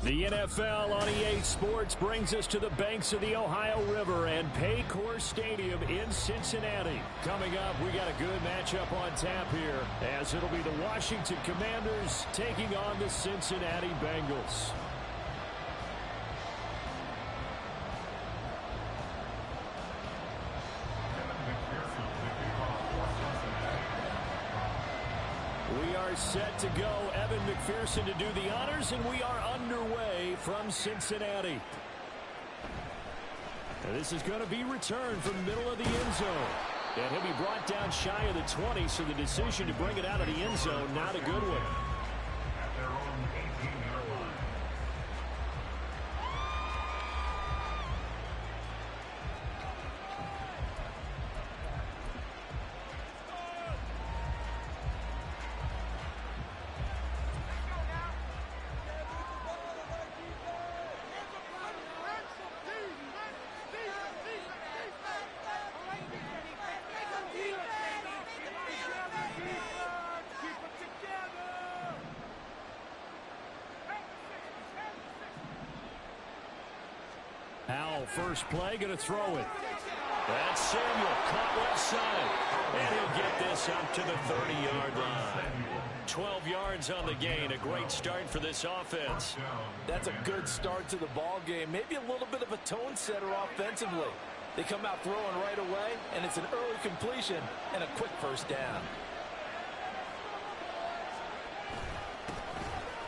The NFL on EA Sports brings us to the banks of the Ohio River and Paycor Stadium in Cincinnati. Coming up, we got a good matchup on tap here, as it'll be the Washington Commanders taking on the Cincinnati Bengals. We are set to go. Evan McPherson to do the honors, and we are underway from Cincinnati. And this is going to be returned from the middle of the end zone. And he'll be brought down shy of the 20, so the decision to bring it out of the end zone, not a good one. At their own 18-yard line. First play, going to throw it. That's Samuel, caught left side. And he'll get this up to the 30-yard line. 12 yards on the gain. A great start for this offense. That's a good start to the ball game. Maybe a little bit of a tone setter offensively. They come out throwing right away, and it's an early completion and a quick first down.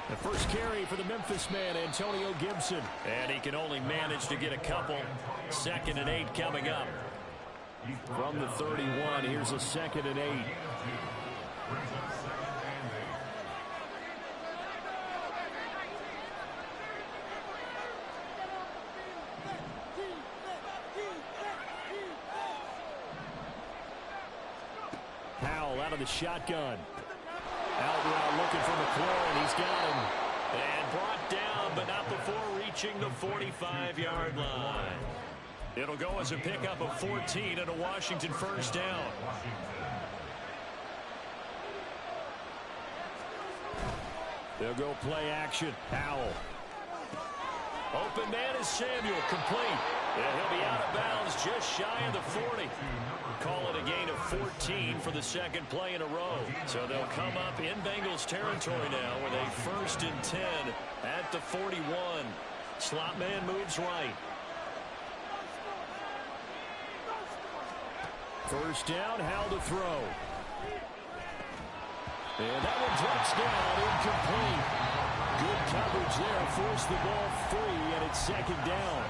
The first carry for the Memphis man, Antonio Gibson. And he can only manage to get a couple. 2nd and 8 coming up. From the 31, here's a 2nd and 8. Powell out of the shotgun. Out route looking for McLaurin. He's got him. And brought down, but not before reaching the 45-yard line. It'll go as a pickup of 14 and a Washington first down. They'll go play action. Powell. Open man is Samuel, complete. And he'll be out of bounds just shy of the 40. Call it a gain of 14 for the second play in a row. So they'll come up in Bengals territory now with a 1st and 10 at the 41. Slot man moves right. First down, Howell to throw. And that one drops down, incomplete. Good coverage there, forced the ball free, and it's 2nd down.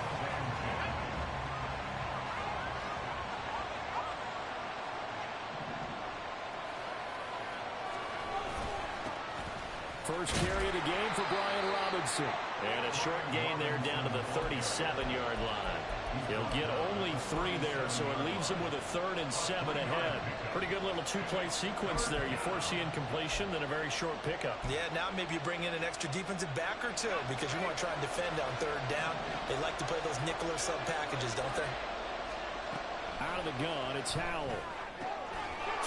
First carry of the game for Brian Robinson. And a short gain there down to the 37-yard line. He'll get only 3 there, so it leaves him with a 3rd and 7 ahead. Pretty good little 2-play sequence there. You force the incompletion, then a very short pickup. Yeah, now maybe you bring in an extra defensive back or two because you want to try and defend on 3rd down. They like to play those nickel or sub packages, don't they? Out of the gun, it's Howell.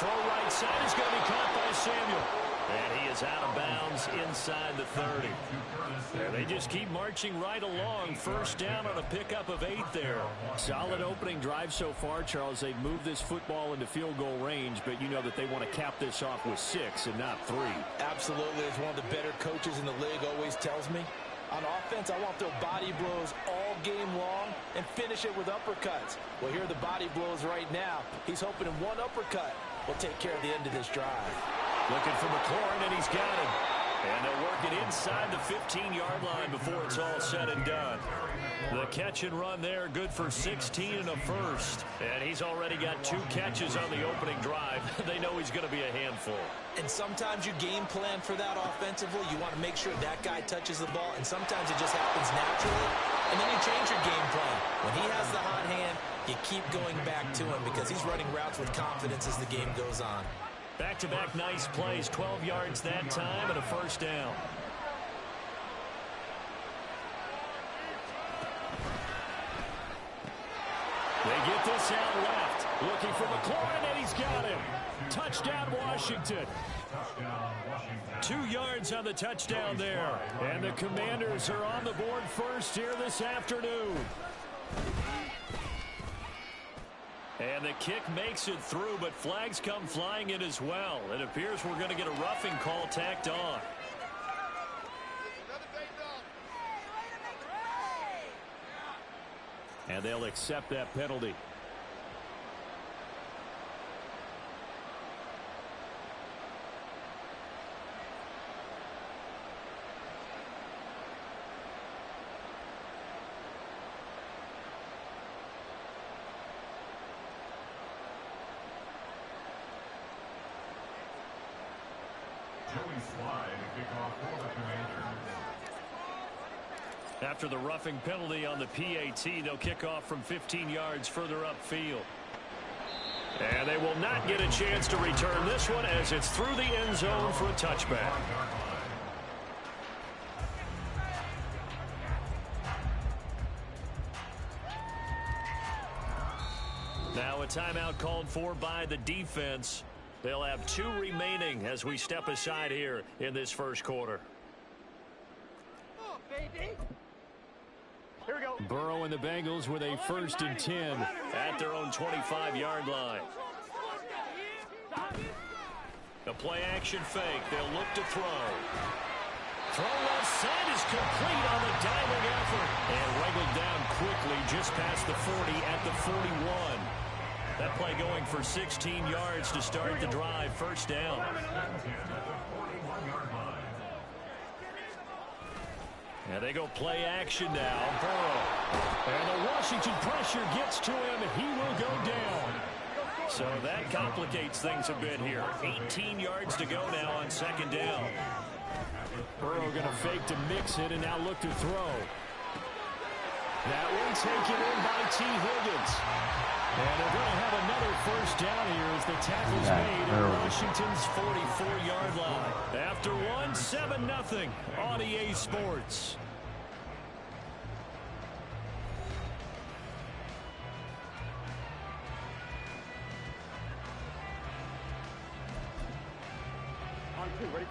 Throw right side is going to be caught by Samuel. And he is out of bounds inside the 30. And they just keep marching right along. First down on a pickup of 8 there. Solid opening drive so far, Charles. They've moved this football into field goal range, but you know that they want to cap this off with 6 and not 3. Absolutely. As one of the better coaches in the league always tells me, on offense, I want to throw body blows all game long and finish it with uppercuts. Well, here are the body blows right now. He's hoping in one uppercut will take care of the end of this drive. Looking for McLaurin, and he's got him. And they'll work it inside the 15-yard line before it's all said and done. The catch and run there, good for 16 and a first. And he's already got 2 catches on the opening drive. They know he's going to be a handful. And sometimes you game plan for that offensively. You want to make sure that guy touches the ball, and sometimes it just happens naturally. And then you change your game plan. When he has the hot hand, you keep going back to him because he's running routes with confidence as the game goes on. Back-to-back nice plays, 12 yards that time and a first down. They get this out left. Looking for McLaurin, and he's got him. Touchdown, Washington. 2 yards on the touchdown there. And the Commanders are on the board first here this afternoon. And the kick makes it through, but flags come flying in as well. It appears we're going to get a roughing call tacked on. And they'll accept that penalty. After the roughing penalty on the PAT, they'll kick off from 15 yards further upfield. And they will not get a chance to return this one as it's through the end zone for a touchback. Now a timeout called for by the defense. They'll have 2 remaining as we step aside here in this first quarter. Here we go. Burrow and the Bengals with a 1st and 10 at their own 25-yard line. The play action fake. They'll look to throw. Throw left side is complete on the diving effort. And wriggled down quickly just past the 40 at the 41. That play going for 16 yards to start the drive. First down. And they go play action now. Burrow. And the Washington pressure gets to him. He will go down. So that complicates things a bit here. 18 yards to go now on 2nd down. Burrow going to fake to mix it and now look to throw. That one taken in by T. Higgins. And they're going to have another first down here as the tackle's made at Washington's 44-yard line. After one, 7-0 on EA Sports.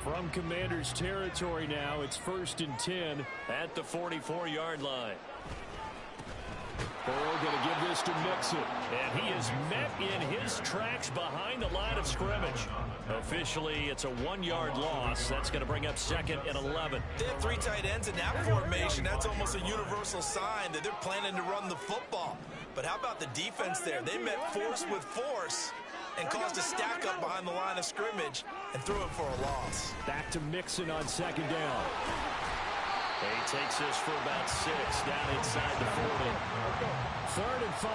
From Commanders territory now, it's 1st and 10 at the 44-yard line. Burrow going to give this to Mixon. And he is met in his tracks behind the line of scrimmage. Officially, it's a 1-yard loss. That's going to bring up 2nd and 11. They have 3 tight ends in that formation. That's almost a universal sign that they're planning to run the football. But how about the defense there? They met force with force and caused a stack up behind the line of scrimmage and threw it for a loss. Back to Mixon on 2nd down. He takes this for about 6 down inside the 40. 3rd and 5.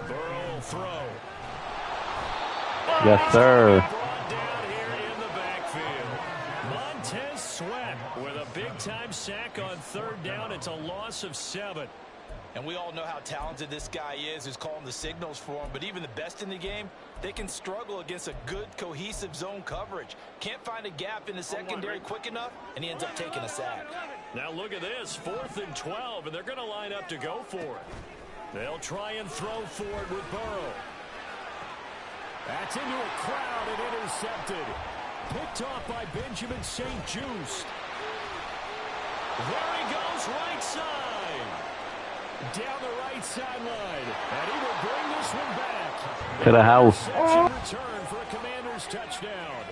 Burrow will throw. Yes, sir. Brought down here in the backfield. Montez Sweat with a big-time sack on 3rd down. It's a loss of 7. And we all know how talented this guy is who's calling the signals for him. But even the best in the game, they can struggle against a good, cohesive zone coverage. Can't find a gap in the secondary quick enough, and he ends up taking a sack. Now look at this, 4th and 12, and they're going to line up to go for it. They'll try and throw for it with Burrow. That's into a crowd and intercepted. Picked off by Benjamin St-Juste. There he goes, right side. Down the right sideline. And he will bring this one back. To the house. Return for a Commanders touchdown.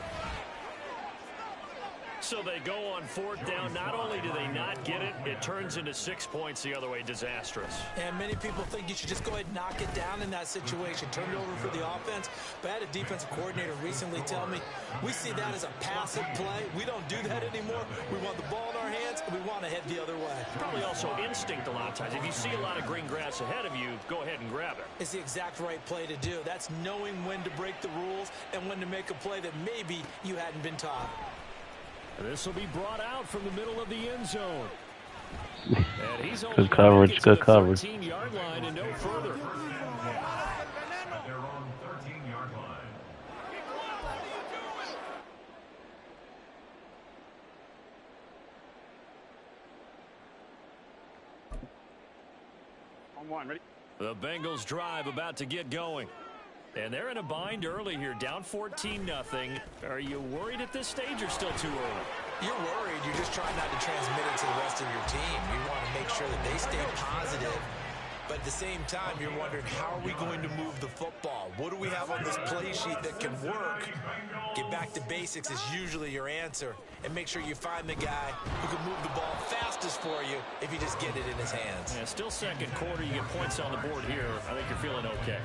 So they go on 4th down. Not only do they not get it, it turns into 6 points the other way. Disastrous. And many people think you should just go ahead and knock it down in that situation. Turn it over for the offense. But I had a defensive coordinator recently tell me, we see that as a passive play. We don't do that anymore. We want the ball in our hands, and we want to head the other way. Probably also instinct a lot of times. If you see a lot of green grass ahead of you, go ahead and grab it. It's the exact right play to do. That's knowing when to break the rules and when to make a play that maybe you hadn't been taught. This will be brought out from the middle of the end zone. And he's Good coverage, good coverage. 13-yard line and no further. At their own 13-yard line. The Bengals drive about to get going. And they're in a bind early here, down 14-0. Are you worried at this stage or still too early? You're worried. You're just trying not to transmit it to the rest of your team. You want to make sure that they stay positive. But at the same time, you're wondering, how are we going to move the football? What do we have on this play sheet that can work? Get back to basics is usually your answer. And make sure you find the guy who can move the ball fastest for you if you just get it in his hands. Yeah, still second quarter. You get points on the board here. I think you're feeling okay.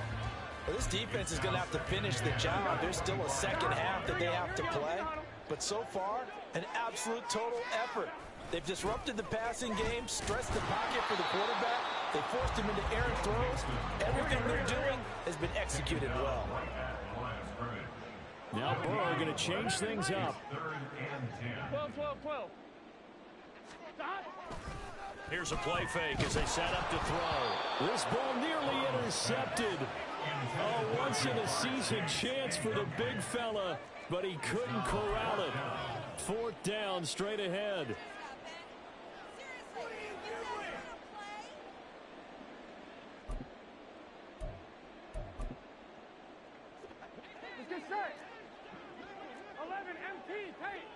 Well, this defense is going to have to finish the job. There's still a second half that they have to play. But so far, an absolute total effort. They've disrupted the passing game, stressed the pocket for the quarterback. They forced him into errant throws. Everything they're doing has been executed well. Now Burrow going to change things up. 12. Here's a play fake as they set up to throw. This ball nearly intercepted. A once-in-a-season chance for the big fella, but he couldn't corral it. Fourth down, straight ahead. Let's get set. 11 MT tight.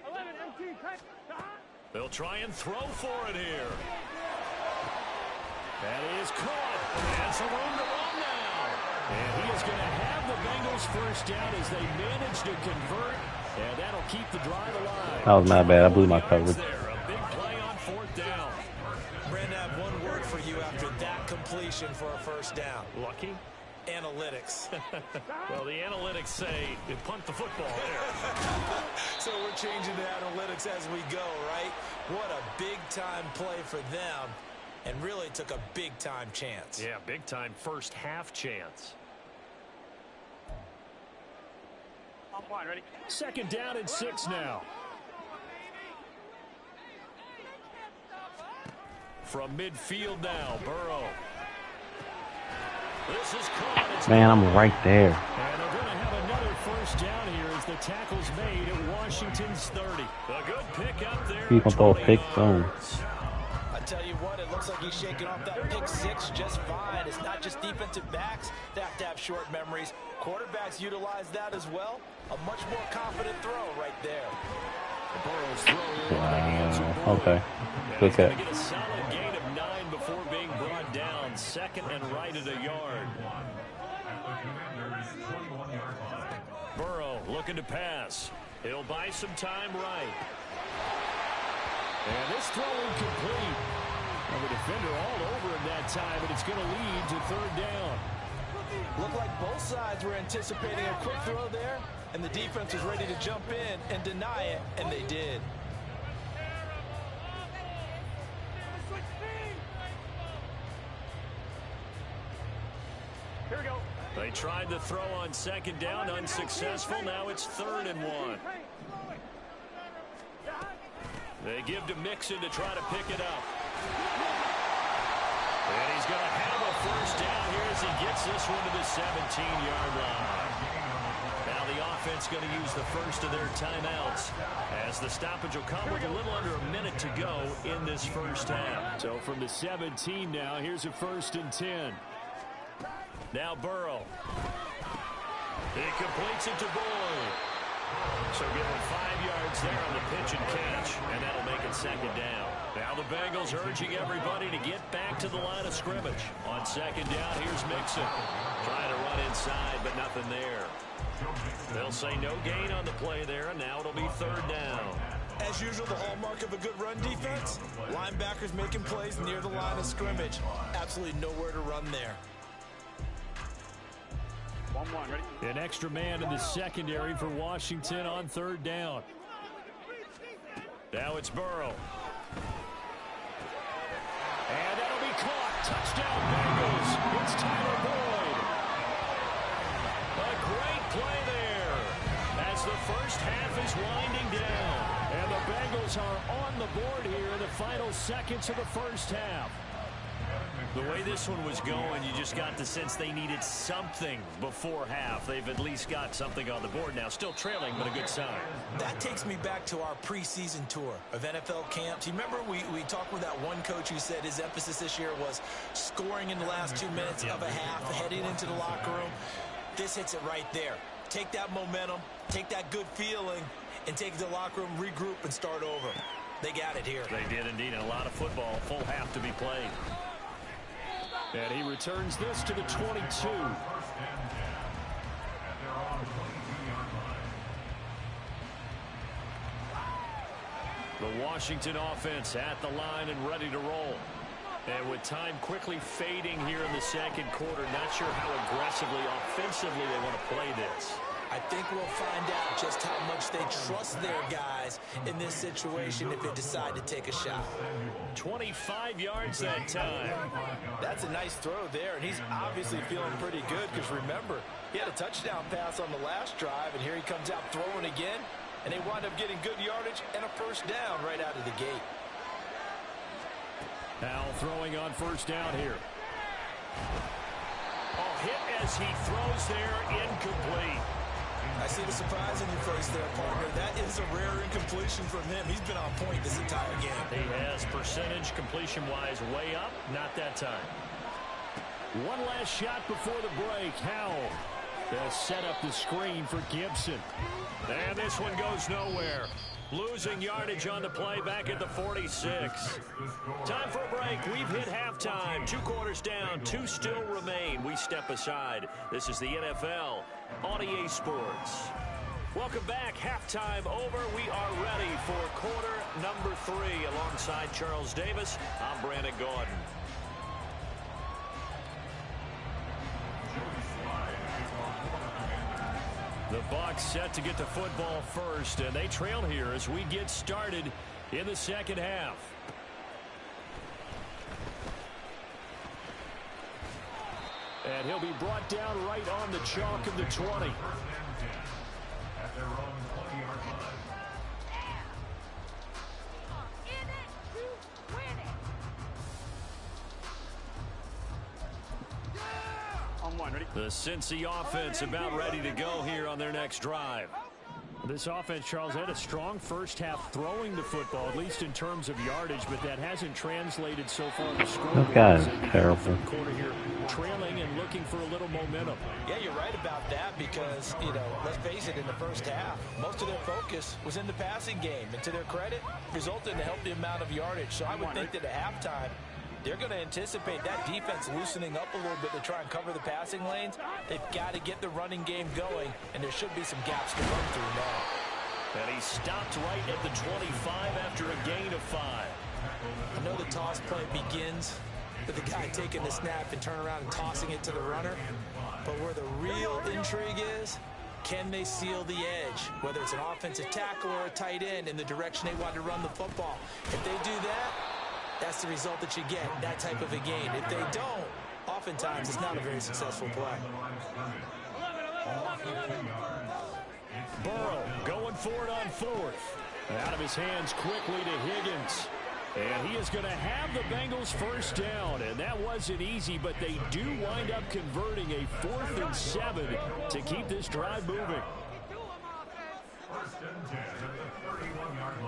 11 MT tight. They'll try and throw for it here. That is caught. That's a room to run now. And he is going to have the Bengals first down as they manage to convert. And that'll keep the drive alive. That was my bad. I blew my coverage. There, a big play on fourth down. Brandon, I have one word for you after that completion for a first down. Lucky? Analytics. Well, the analytics say you punt the football there. So we're changing the analytics as we go, right? What a big-time play for them, and really took a big-time chance. Yeah, big-time first half chance. Ready? Second down and 6 now. From midfield now, Burrow. This is caught. It's Man, I'm right there. And they're going to have another first down here as the tackle's made at Washington's 30. A good pick up there. He's going to throw a pick soon. I tell you what, it looks like he's shaking off that pick six just fine. It's not just defensive backs that have to have short memories. Quarterbacks utilize that as well. A much more confident throw right there. Burrow's throw. Wow. Okay. Good He's going catch. to get a solid gain of 9 before being brought down. Second and right at a yard. Burrow looking to pass. He'll buy some time right. And this throw incomplete. And the defender all over him that time, and it's going to lead to third down. Looked like both sides were anticipating a quick throw there, and the defense was ready to jump in and deny it, and they did. Here we go. They tried the throw on second down, unsuccessful. Now it's 3rd and 1. They give to Mixon to try to pick it up. And he's going to have a first down here as he gets this one to the 17-yard line. Now the offense going to use the first of their timeouts as the stoppage will come with a little under a minute to go in this first half. So from the 17 now, here's a 1st and 10. Now Burrow. He completes it to Boyd. So give him 5 yards there on the pitch and catch, and that'll make it second down. Now the Bengals urging everybody to get back to the line of scrimmage. On second down, here's Mixon. Trying to run inside, but nothing there. They'll say no gain on the play there, and now it'll be 3rd down. As usual, the hallmark of a good run defense, linebackers making plays near the line of scrimmage. Absolutely nowhere to run there. 1-1, ready? An extra man in the secondary for Washington on 3rd down. Now it's Burrow. And that'll be caught. Touchdown Bengals. It's Tyler Boyd. A great play there as the first half is winding down. And the Bengals are on the board here in the final seconds of the first half. The way this one was going, you just got the sense they needed something before half. They've at least got something on the board now. Still trailing, but a good sign. That takes me back to our preseason tour of NFL camps. You remember we talked with that one coach who said his emphasis this year was scoring in the last 2 minutes of a half, heading into the locker room. This hits it right there. Take that momentum, take that good feeling, and take it to the locker room, regroup, and start over. They got it here. They did indeed. And a lot of football, full half to be played. And he returns this to the 22. The Washington offense at the line and ready to roll. And with time quickly fading here in the second quarter, not sure how aggressively, offensively they want to play this. I think we'll find out just how much they trust their guys in this situation if they decide to take a shot. 25 yards that time. That's a nice throw there, and he's obviously feeling pretty good because, remember, he had a touchdown pass on the last drive, and here he comes out throwing again, and they wind up getting good yardage and a first down right out of the gate. Now throwing on first down here. Oh, hit as he throws there, incomplete. I see the surprise in your face there, partner. That is a rare incompletion from him. He's been on point this entire game. He has percentage completion-wise way up. Not that time. One last shot before the break. Howell has set up the screen for Gibson. And this one goes nowhere. Losing yardage on the play back at the 46. Time for a break. We've hit halftime. 2 quarters down. 2 still remain. We step aside. This is the NFL on EA Sports. Welcome back. Halftime over. We are ready for quarter number 3. Alongside Charles Davis, I'm Brandon Gordon. The Bucs set to get the football first, and they trail here as we get started in the second half. And he'll be brought down right on the chalk of the 20. At their own 20-yard line. The Cincy offense about ready to go here on their next drive. This offense, Charles, had a strong first half throwing the football, at least in terms of yardage, but that hasn't translated so far to score. Those guys are terrible. Quarter here, trailing and looking for a little momentum. Yeah, you're right about that because, let's face it, in the first half, most of their focus was in the passing game. And to their credit, resulted in a healthy amount of yardage. So I would think that at halftime, they're going to anticipate that defense loosening up a little bit to try and cover the passing lanes. They've got to get the running game going, and there should be some gaps to run through now. And he stopped right at the 25 after a gain of 5. I know the toss play begins with the guy taking the snap and turn around and tossing it to the runner. But where the real intrigue is, can they seal the edge, whether it's an offensive tackle or a tight end, in the direction they want to run the football? If they do that, that's the result that you get, that type of a game. If they don't, oftentimes it's not a very successful play. Burrow going for it on 4th. Out of his hands quickly to Higgins. And he is going to have the Bengals first down. And that wasn't easy, but they do wind up converting a 4th and 7 to keep this drive moving.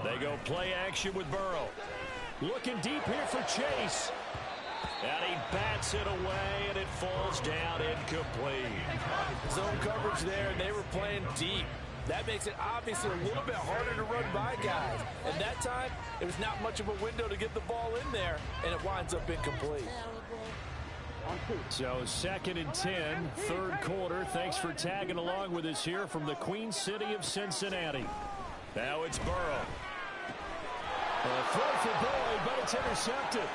They go play action with Burrow. Looking deep here for Chase. And he bats it away, and it falls down incomplete. Zone coverage there, and they were playing deep. That makes it obviously a little bit harder to run by guys. And that time, it was not much of a window to get the ball in there, and it winds up incomplete. So 2nd and 10, 3rd quarter. Thanks for tagging along with us here from the Queen City of Cincinnati. Now it's Burrow. A throw for Boyd, but it's intercepted.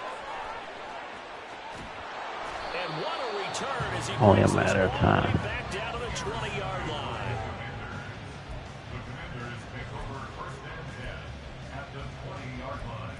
And what a return as he Only a brings matter of this time. ball back down to the 20-yard line. The Commanders pick over 1st and 10 at the 20-yard line.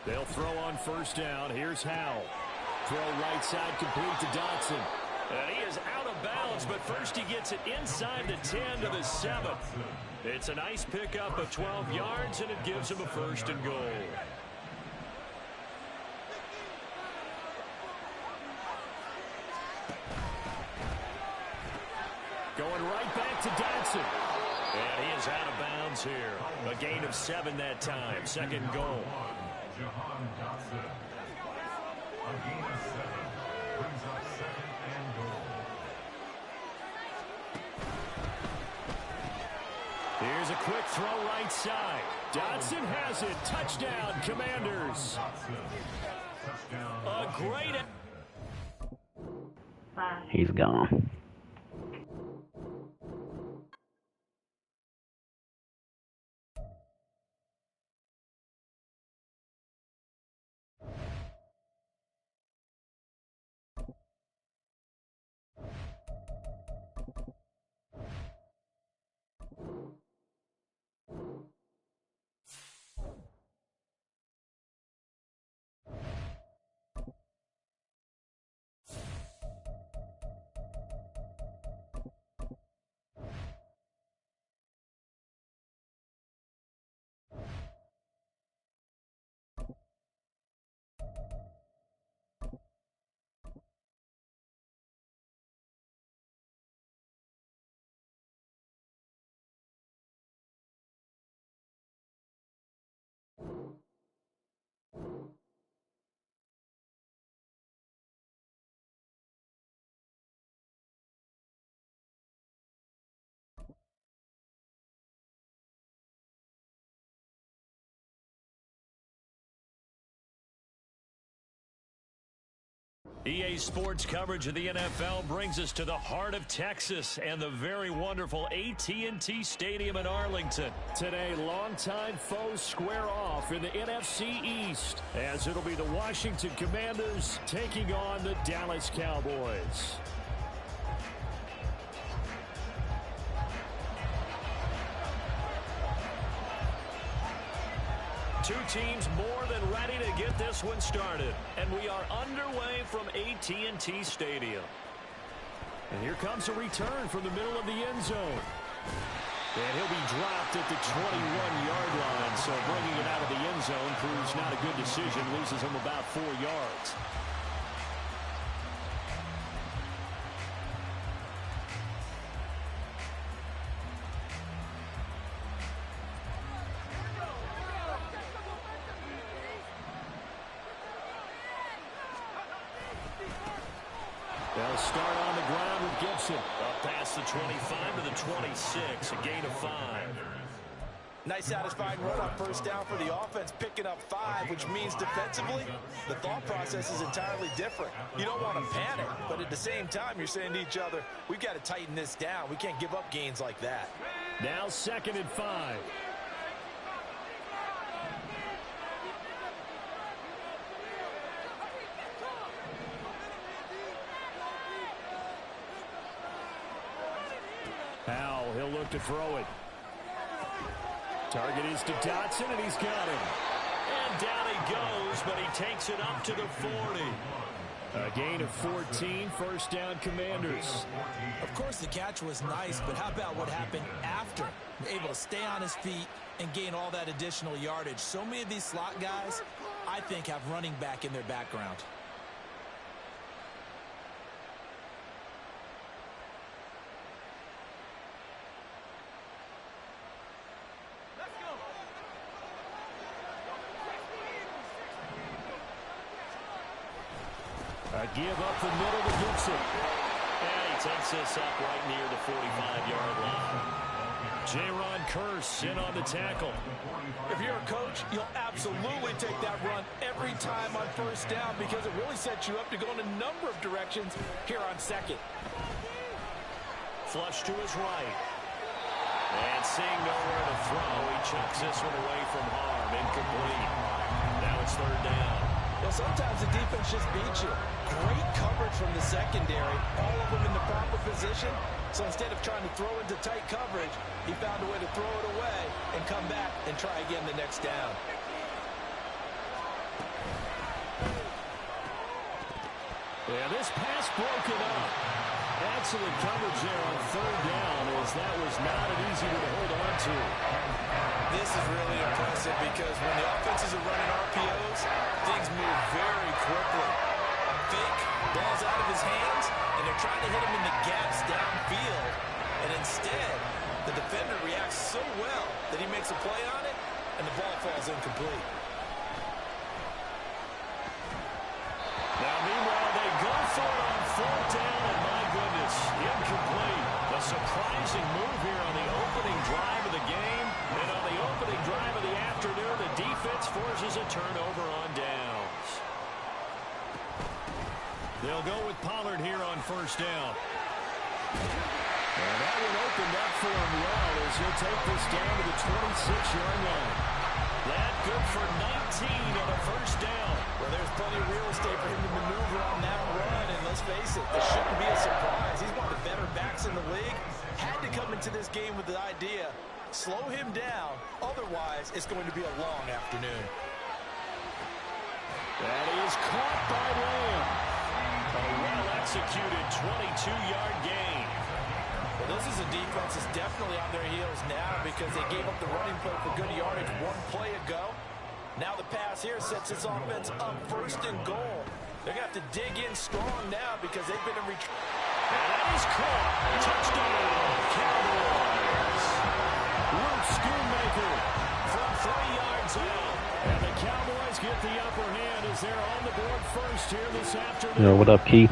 They'll throw on first down. Here's Howell. Throw right side complete to Dotson. And he is out of bounds, but first he gets it inside the 10 to the 7. It's a nice pickup of 12 yards, and it gives him a first and goal. Going right back to Dotson. And he is out of bounds here. A gain of 7 that time. Second goal. Jahan Dotson. A gain of 7 brings up second and goal. Here's a quick throw right side. Dotson has it. Touchdown, Commanders. A great... He's gone. EA Sports coverage of the NFL brings us to the heart of Texas and the very wonderful AT&T Stadium in Arlington. Today, longtime foes square off in the NFC East, as it'll be the Washington Commanders taking on the Dallas Cowboys. Two teams more than ready to get this one started. And we are underway from AT&T Stadium. And here comes a return from the middle of the end zone. And he'll be dropped at the 21-yard line. So bringing it out of the end zone proves not a good decision. Loses him about 4 yards. They'll start on the ground with Gibson. Up past the 25 to the 26, a gain of 5. Nice satisfying run on first down for the offense, picking up 5, which means defensively, the thought process is entirely different. You don't want to panic, but at the same time, you're saying to each other, we've got to tighten this down. We can't give up gains like that. Now 2nd and 5. Howell, he'll look to throw it. Target is to Dotson, and he's got him. And down he goes, but he takes it up to the 40. A gain of 14, first down Commanders. Of course, the catch was nice, but how about what happened after? Able to stay on his feet and gain all that additional yardage. So many of these slot guys, I think, have running back in their background. A give up the middle to Gibson. And he takes this up right near the 45-yard line. J-Ron Curse in on the tackle. If you're a coach, you'll absolutely take that run every time on first down because it really sets you up to go in a number of directions here on second. Flush to his right. And seeing nowhere to throw, he chucks this one away from harm. Incomplete. Now it's 3rd down. Well, sometimes the defense just beats you. Great coverage from the secondary, all of them in the proper position. So instead of trying to throw into tight coverage, he found a way to throw it away and come back and try again the next down. Yeah, this pass broken up. Excellent coverage there on third down, as that was not an easy one to hold on to. This is really impressive because when the offenses are running RPOs, things move very quickly. Fake, ball's out of his hands, and they're trying to hit him in the gaps downfield. And instead, the defender reacts so well that he makes a play on it, and the ball falls incomplete. Now, meanwhile, they go for it on fourth down, and my goodness, incomplete. A surprising move here on the opening drive of the game. And on the opening drive of the afternoon, the defense forces a turnover on downs. They'll go with Pollard here on first down. And that one opened up for him well as he'll take this down to the 26-yard line. That good for 19 on a first down. Well, there's plenty of real estate for him to maneuver on that run, and let's face it, this shouldn't be a surprise. He's one of the better backs in the league. Had to come into this game with the idea, slow him down, otherwise it's going to be a long afternoon. That is caught by Lamb. A well-executed 22-yard gain. Well, this is a defense that's definitely on their heels now because they gave up the running play for good yardage one play ago. Now the pass here sets this offense up first and goal. They're going to have to dig in strong now because they've been in retreat. And that is caught. Touchdown, Cowboys. Luke Schoonmaker from 3 yards out. And the Cowboys get the upper hand as they're on the board first here this afternoon. Yo, what up, Key?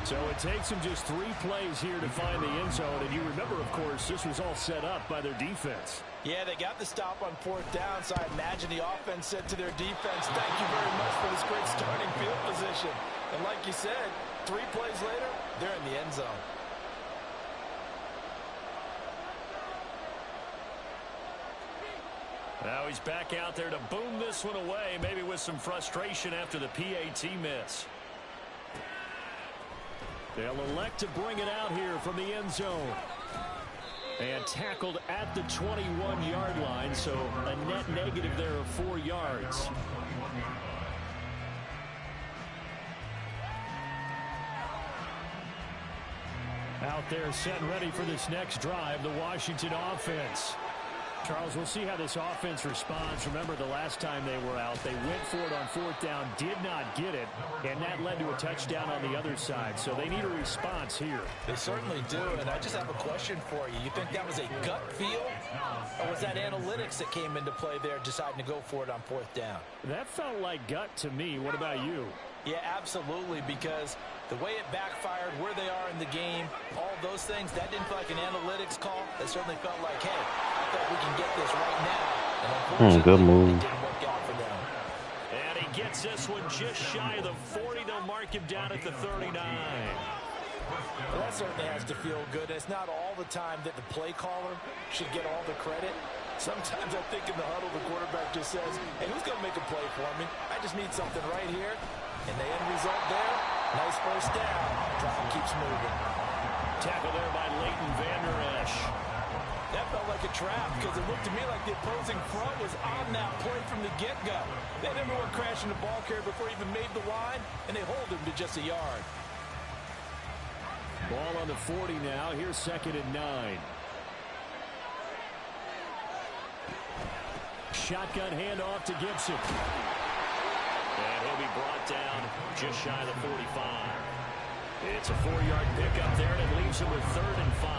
So it takes them just 3 plays here to find the end zone. And you remember, of course, this was all set up by their defense. Yeah, they got the stop on fourth down, so I imagine the offense said to their defense, thank you very much for this great starting field position. And like you said, 3 plays later, they're in the end zone. Now he's back out there to boom this one away, maybe with some frustration after the PAT miss. They'll elect to bring it out here from the end zone. And tackled at the 21-yard line, so a net negative there of 4 yards. Out there set and ready for this next drive, the Washington offense. Charles, we'll see how this offense responds. Remember, the last time they were out, they went for it on fourth down, did not get it, and that led to a touchdown on the other side. So they need a response here. They certainly do, and I just have a question for you. You think that was a gut feel, or was that analytics that came into play there deciding to go for it on fourth down? That felt like gut to me. What about you? Yeah, absolutely, because the way it backfired, where they are in the game, all those things, that didn't feel like an analytics call. That certainly felt like, hey, I thought we can get this right now. And unfortunately, good move. it didn't work out for them. And he gets this one just shy of the 40. They'll mark him down at the 39. Well, that certainly has to feel good. It's not all the time that the play caller should get all the credit. Sometimes I think in the huddle, the quarterback just says, hey, who's going to make a play for me? I just need something right here. And the end result there, nice first down. Drive keeps moving. Tackle there by Leighton Vander Esch. That felt like a trap because it looked to me like the opposing front was on that play from the get-go. They never went crashing the ball carrier before he even made the line, and they hold him to just a yard. Ball on the 40 now. Here's 2nd and 9. Shotgun handoff to Gibson. And he'll be brought down just shy of the 45. It's a 4-yard pickup there, and it leaves him with 3rd and 5.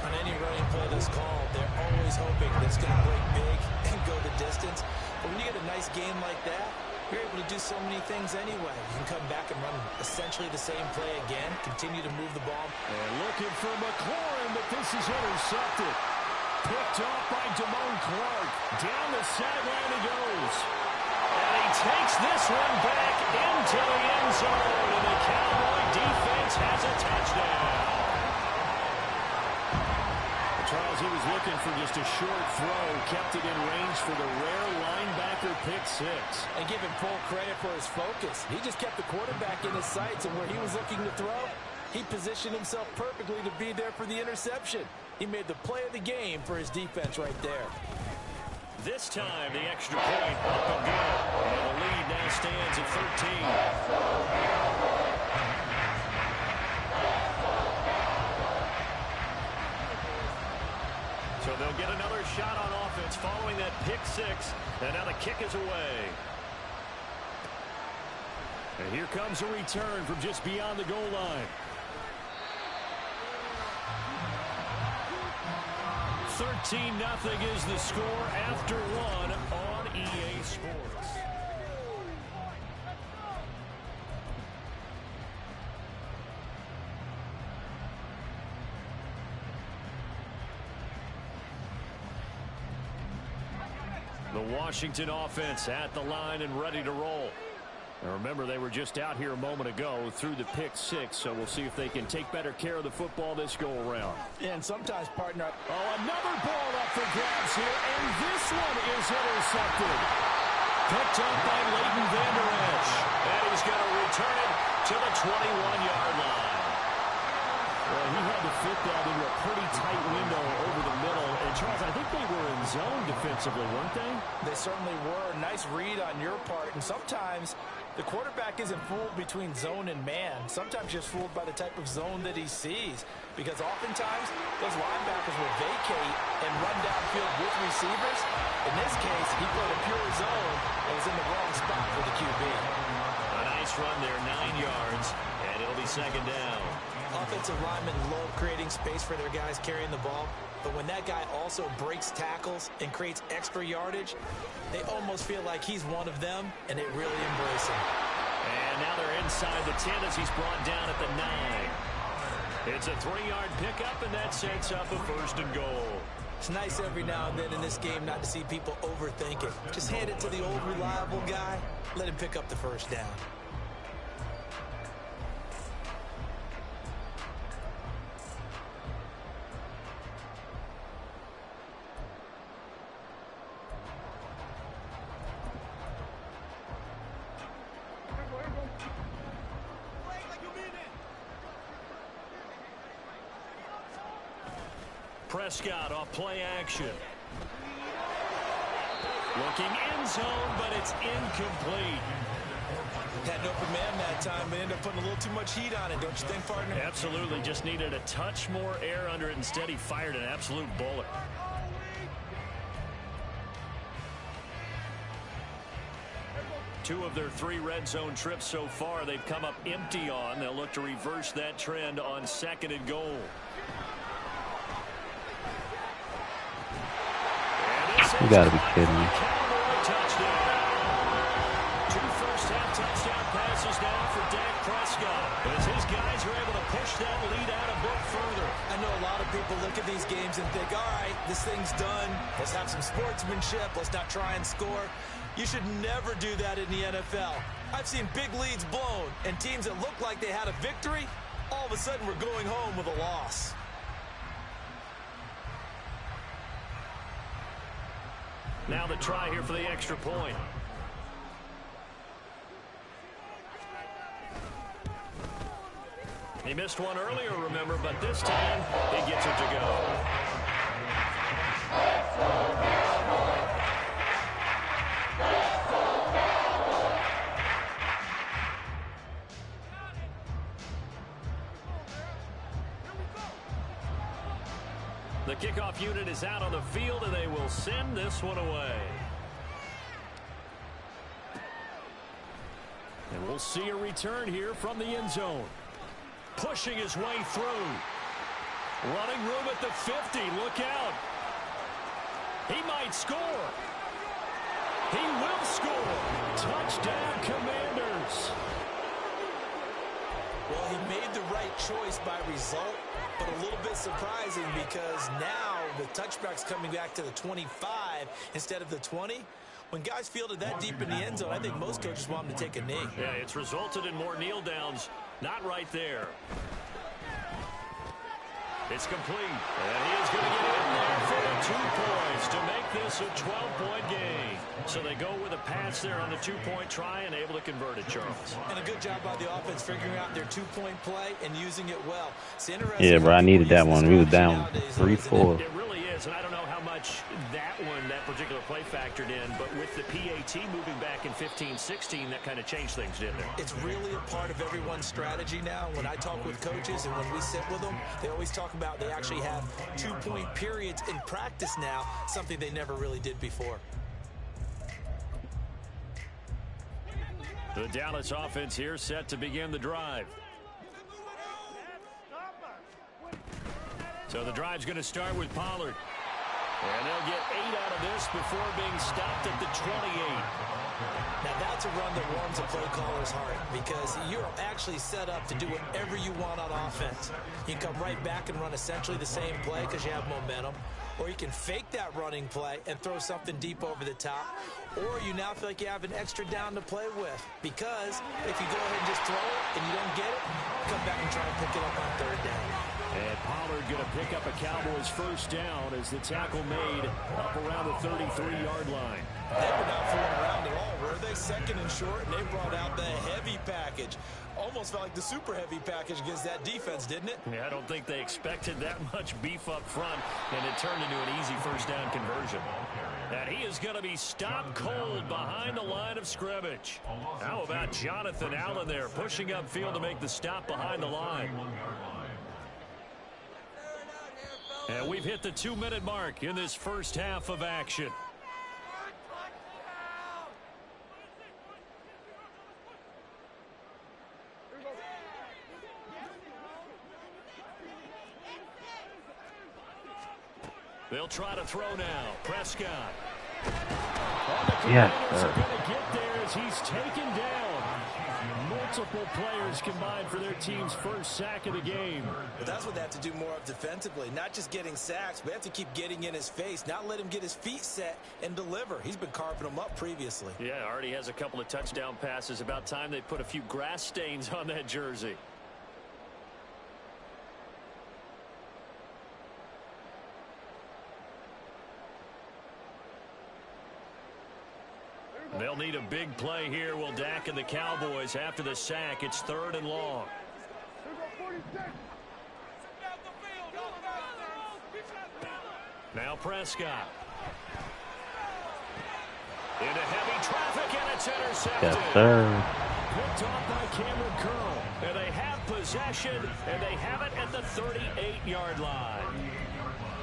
On any running play that's called, they're always hoping that it's going to break big and go the distance. But when you get a nice game like that, you're able to do so many things anyway. You can come back and run essentially the same play again, continue to move the ball. And looking for McLaurin, but this is intercepted. Picked off by Damone Clark. Down the sideline he goes. And he takes this one back into the end zone. And the Cowboy defense has a touchdown. Charles, he was looking for just a short throw. Kept it in range for the rare linebacker pick 6. And give him full credit for his focus. He just kept the quarterback in his sights, and where he was looking to throw, he positioned himself perfectly to be there for the interception. He made the play of the game for his defense right there. This time, the extra point up and good. And the lead now stands at 13. they'll get another shot on offense following that pick six. And now the kick is away. And here comes a return from just beyond the goal line. 13-0 is the score after one on EA Sports. The Washington offense at the line and ready to roll. And remember, they were just out here a moment ago through the pick six, so we'll see if they can take better care of the football this go-around. Yeah, and sometimes, partner. Oh, another ball up for grabs here, and this one is intercepted. Picked up by Leighton Vander Esch. And he's going to return it to the 21-yard line. Well, he had to fit that into a pretty tight window over the middle. And, Charles, I think they were in zone defensively, weren't they? They certainly were. Nice read on your part. And sometimes the quarterback isn't fooled between zone and man. Sometimes just fooled by the type of zone that he sees. Because oftentimes those linebackers will vacate and run downfield with receivers. In this case, he played a pure zone and was in the wrong spot for the QB. A nice run there, 9 yards, and it'll be second down. Offensive linemen love creating space for their guys carrying the ball. But when that guy also breaks tackles and creates extra yardage, they almost feel like he's one of them, and they really embrace him. And now they're inside the 10 as he's brought down at the 9. It's a 3-yard pickup, and that sets up a first and goal. It's nice every now and then in this game not to see people overthink it. Just hand it to the old reliable guy. Let him pick up the first down. Prescott off play action. Looking end zone, but it's incomplete. Had an open man that time, but ended up putting a little too much heat on it, don't you think, partner? Absolutely. Just needed a touch more air under it. Instead, he fired an absolute bullet. Two of their 3 red zone trips so far, they've come up empty on. They'll look to reverse that trend on second and goal. You gotta be kidding me. Two first-half touchdown passes now for Dak Prescott. As his guys are able to push that lead out a bit further. I know a lot of people look at these games and think, all right, this thing's done. Let's have some sportsmanship. Let's not try and score. You should never do that in the NFL. I've seen big leads blown, and teams that look like they had a victory, all of a sudden we're going home with a loss. Now the try here for the extra point. He missed one earlier, remember, but this time he gets it to go. The kickoff unit is out on the field, and they will send this one away. And we'll see a return here from the end zone. Pushing his way through. Running room at the 50. Look out. He might score. He will score. Touchdown, Commanders. Well, he made the right choice by result, but a little bit surprising because now with touchbacks coming back to the 25 instead of the 20, when guys fielded that deep in the end zone, I think most coaches want them to take a knee. Yeah, it's resulted in more kneel downs. Not right there. It's complete. And he is going to get in there for the 2 points to make this a 12-point game. So they go with a pass there on the 2-point try and able to convert it, Charles. And a good job by the offense figuring out their 2-point play and using it well. It's interesting. Yeah, bro, I needed that one. We were down 3-4. It really is, and I don't know how much that particular play factored in, but with the PAT moving back in 15-16, that kind of changed things, didn't it? It's really a part of everyone's strategy now. When I talk with coaches and when we sit with them, they always talk about they actually have 2-point periods in practice now, something they never really did before. The Dallas offense here set to begin the drive. So the drive's going to start with Pollard. And they'll get 8 out of this before being stopped at the 28. Now that's a run that warms a play caller's heart because you're actually set up to do whatever you want on offense. You can come right back and run essentially the same play because you have momentum. Or you can fake that running play and throw something deep over the top. Or you now feel like you have an extra down to play with. Because if you go ahead and just throw it and you don't get it, come back and try to pick it up on 3rd down. And Pollard going to pick up a Cowboys 1st down as the tackle made up around the 33-yard line. They were not fooling around at all, were they? 2nd and short, and they brought out the heavy package. Almost felt like the super heavy package against that defense, didn't it? Yeah, I don't think they expected that much beef up front, and it turned into an easy 1st down conversion. And he is going to be stopped cold behind the line of scrimmage. How about Jonathan Allen there pushing upfield to make the stop behind the line? And we've hit the 2-minute mark in this first half of action. They'll try to throw now. Prescott. Yes, sir. Going to get there as he's taken down. Multiple players combined for their team's 1st sack of the game. But that's what they have to do more of defensively. Not just getting sacks, but they have to keep getting in his face. Not let him get his feet set and deliver. He's been carving them up previously. Yeah, already has a couple of touchdown passes. About time they put a few grass stains on that jersey. They'll need a big play here. Will Dak and the Cowboys after the sack. It's 3rd and long. Now Prescott. Into heavy traffic, and it's intercepted. Yes, sir. Picked off by Cameron Curl. And they have possession, and they have it at the 38-yard line.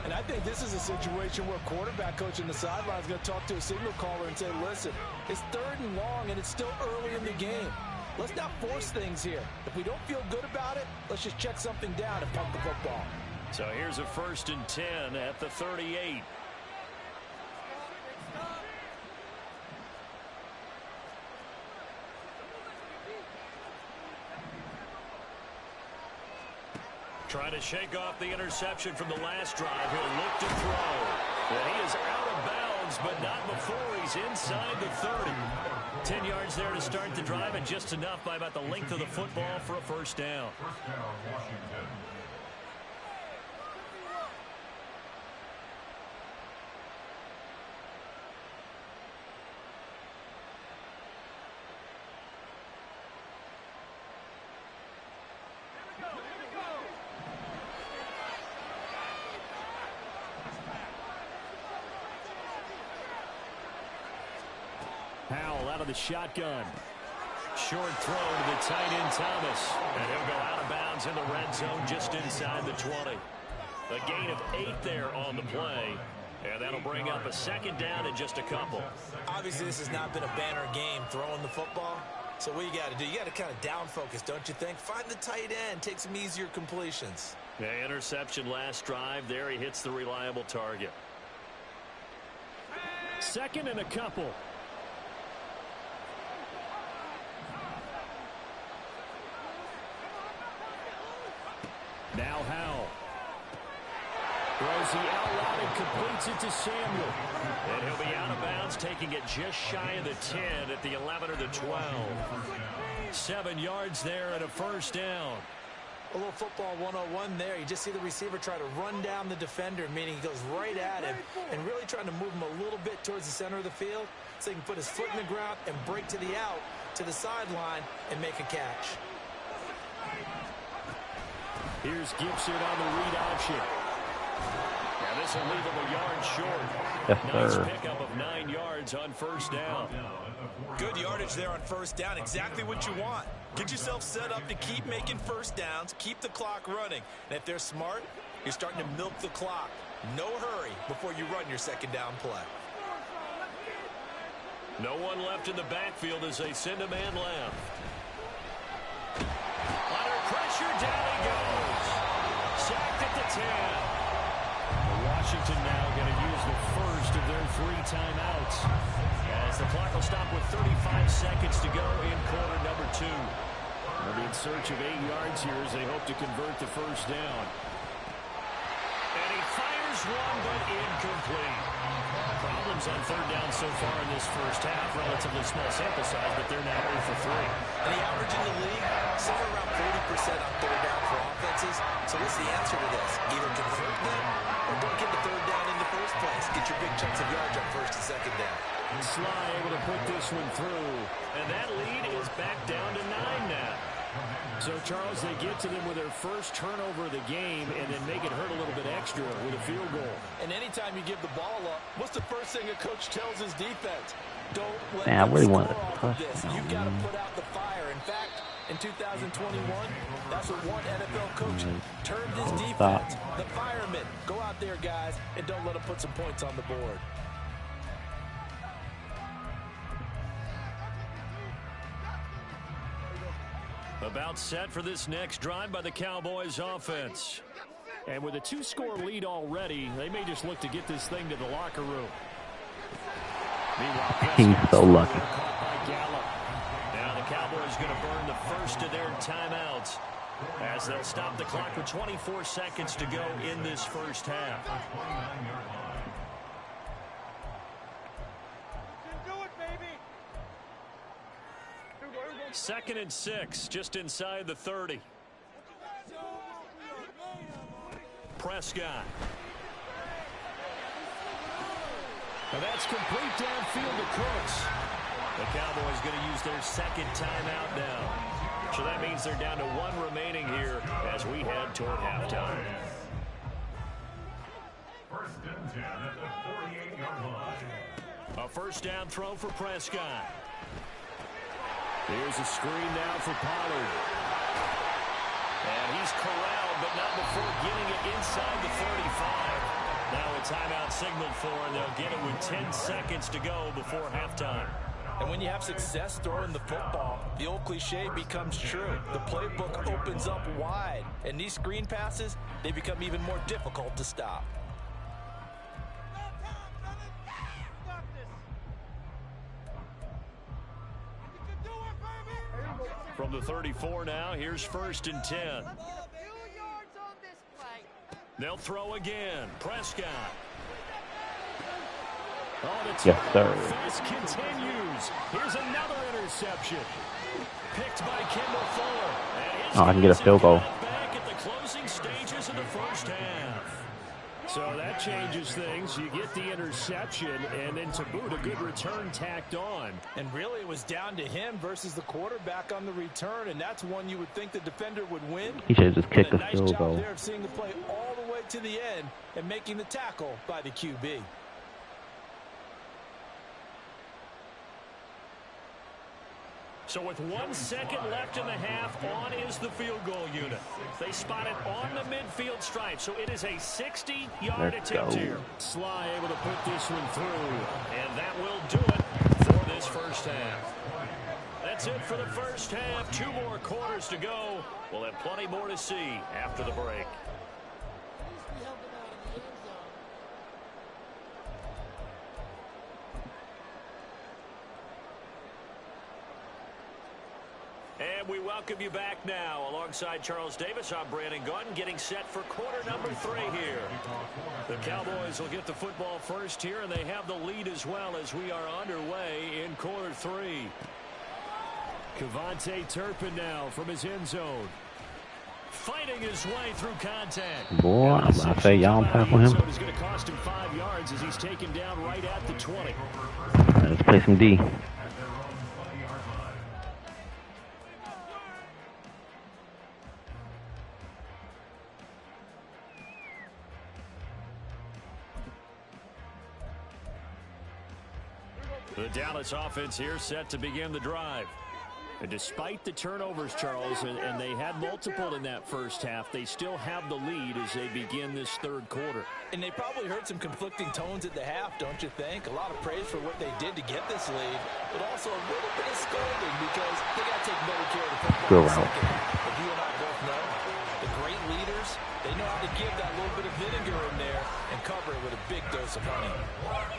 And I think this is a situation where quarterback coach on the sideline is going to talk to a signal caller and say, listen, it's 3rd and long, and it's still early in the game. Let's not force things here. If we don't feel good about it, let's just check something down and punt the football. So here's a 1st and 10 at the 38. Trying to shake off the interception from the last drive. He'll look to throw. And he is out of bounds, but not before he's inside the 30. 10 yards there to start the drive, and just enough by about the length of the football for a 1st down. 1st down, Washington. Howell out of the shotgun. Short throw to the tight end Thomas. And he'll go out of bounds in the red zone just inside the 20. A gain of 8 there on the play. And that'll bring up a 2nd down and just a couple. Obviously, this has not been a banner game throwing the football. So what you got to do, you got to kind of down focus, don't you think? Find the tight end, take some easier completions. The interception last drive. There he hits the reliable target. 2nd and a couple. Now Howell. Throws the out route and completes it to Samuel. And he'll be out of bounds, taking it just shy of the 10 at the 11 or the 12. 7 yards there and a 1st down. A little football 101 there. You just see the receiver try to run down the defender, meaning he goes right at him and really trying to move him a little bit towards the center of the field so he can put his foot in the ground and break to the out, to the sideline, and make a catch. Here's Gibson on the read option. And This will leave him a yard short. Yes, Nice sir. pickup of 9 yards on first down. Good yardage there on first down. Exactly what you want. Get yourself set up to keep making first downs, keep the clock running. And if they're smart, you're starting to milk the clock. No hurry before you run your second down play. No one left in the backfield as they send a man left. Under pressure, down he goes. Sacked at the 10. Washington now going to use the first of their 3 timeouts, as the clock will stop with 35 seconds to go in quarter number 2. They'll be in search of 8 yards here as they hope to convert the first down. And he fires one, but incomplete. Problems on third down so far in this first half. Relatively small sample size, but they're now 0 for 3. And the average in the league, somewhere around 40% on third down for offenses. So what's the answer to this? Either convert them or don't get the third down in the first place. Get your big chunks of yards on first and second down. Sly able to put this one through. And that lead is back down to 9 now. So, Charles, they get to them with their first turnover of the game and then make it hurt a little bit extra with a field goal. And anytime you give the ball up, what's the first thing a coach tells his defense? Don't let Man, I them really score wanted a off of this. touchdown, You've got to man. put out the fire. In fact, in 2021, that's what one NFL coach termed his defense. The firemen. Go out there, guys, and don't let them put some points on the board. About set for this next drive by the Cowboys offense. And with a 2-score lead already, they may just look to get this thing to the locker room. He's so lucky. Now the Cowboys going to burn the first of their timeouts as they'll stop the clock with 24 seconds to go in this first half. Second and 6, just inside the 30. Prescott. And that's complete downfield to Cooks. The Cowboys going to use their second timeout now. So that means they're down to 1 remaining here as we head toward halftime. First and 10 at the 48-yard line. A first down throw for Prescott. Here's a screen now for Pollard. And he's corralled, but not before getting it inside the 35. Now a timeout signaled for, and they'll get it with 10 seconds to go before halftime. And when you have success throwing the football, the old cliche becomes true. The playbook opens up wide, and these screen passes, they become even more difficult to stop. From the 34 now, here's first and 10. They'll throw again. Prescott. Yes, sir. This continues. Here's another interception. Picked by Kendall Fuller. And I can get a field goal. Back at the closing stages of the first half. So that changes things. You get the interception, and then to boot, a good return tacked on. And really, it was down to him versus the quarterback on the return, and that's one you would think the defender would win. He should have just kicked a the nice field job goal. there of seeing the play all the way to the end and making the tackle by the QB. So with 1 second left in the half, on is the field goal unit. They spot it on the midfield stripe, so it is a 60-yard attempt here. Sly able to put this one through, and that will do it for this first half. That's it for the first half. 2 more quarters to go. We'll have plenty more to see after the break. And we welcome you back now. Alongside Charles Davis, I'm Brandon Gunn, getting set for quarter number 3 here. The Cowboys will get the football first here, and they have the lead as well as we are underway in quarter 3. Kevontae Turpin now from his end zone. Fighting his way through contact. Boy, I'm about to say y'all don't tackle him. It's going to cost him 5 yards as he's taken down right at the 20. Let's play some D. The Dallas offense here set to begin the drive. And despite the turnovers, Charles, and they had multiple in that first half, they still have the lead as they begin this third quarter. And they probably heard some conflicting tones at the half, don't you think? A lot of praise for what they did to get this lead, but also a little bit of scolding because they got to take better care of the football. Good route. But you and I both know the great leaders, they know how to give that little bit of vinegar in there and cover it with a big dose of honey.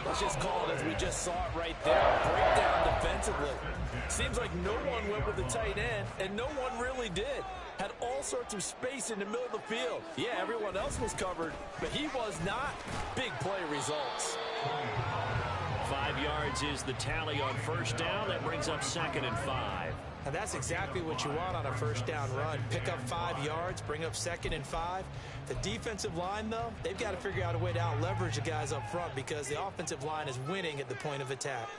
Let's just call it as we just saw it right there. Breakdown defensively. Seems like no one went with the tight end, and no one really did. Had all sorts of space in the middle of the field. Yeah, everyone else was covered, but he was not. Big play results. 5 yards is the tally on first down. That brings up 2nd and 5. And that's exactly what you want on a first down run. Pick up 5 yards, bring up 2nd and 5. The defensive line, though, they've got to figure out a way to out-leverage the guys up front because the offensive line is winning at the point of attack.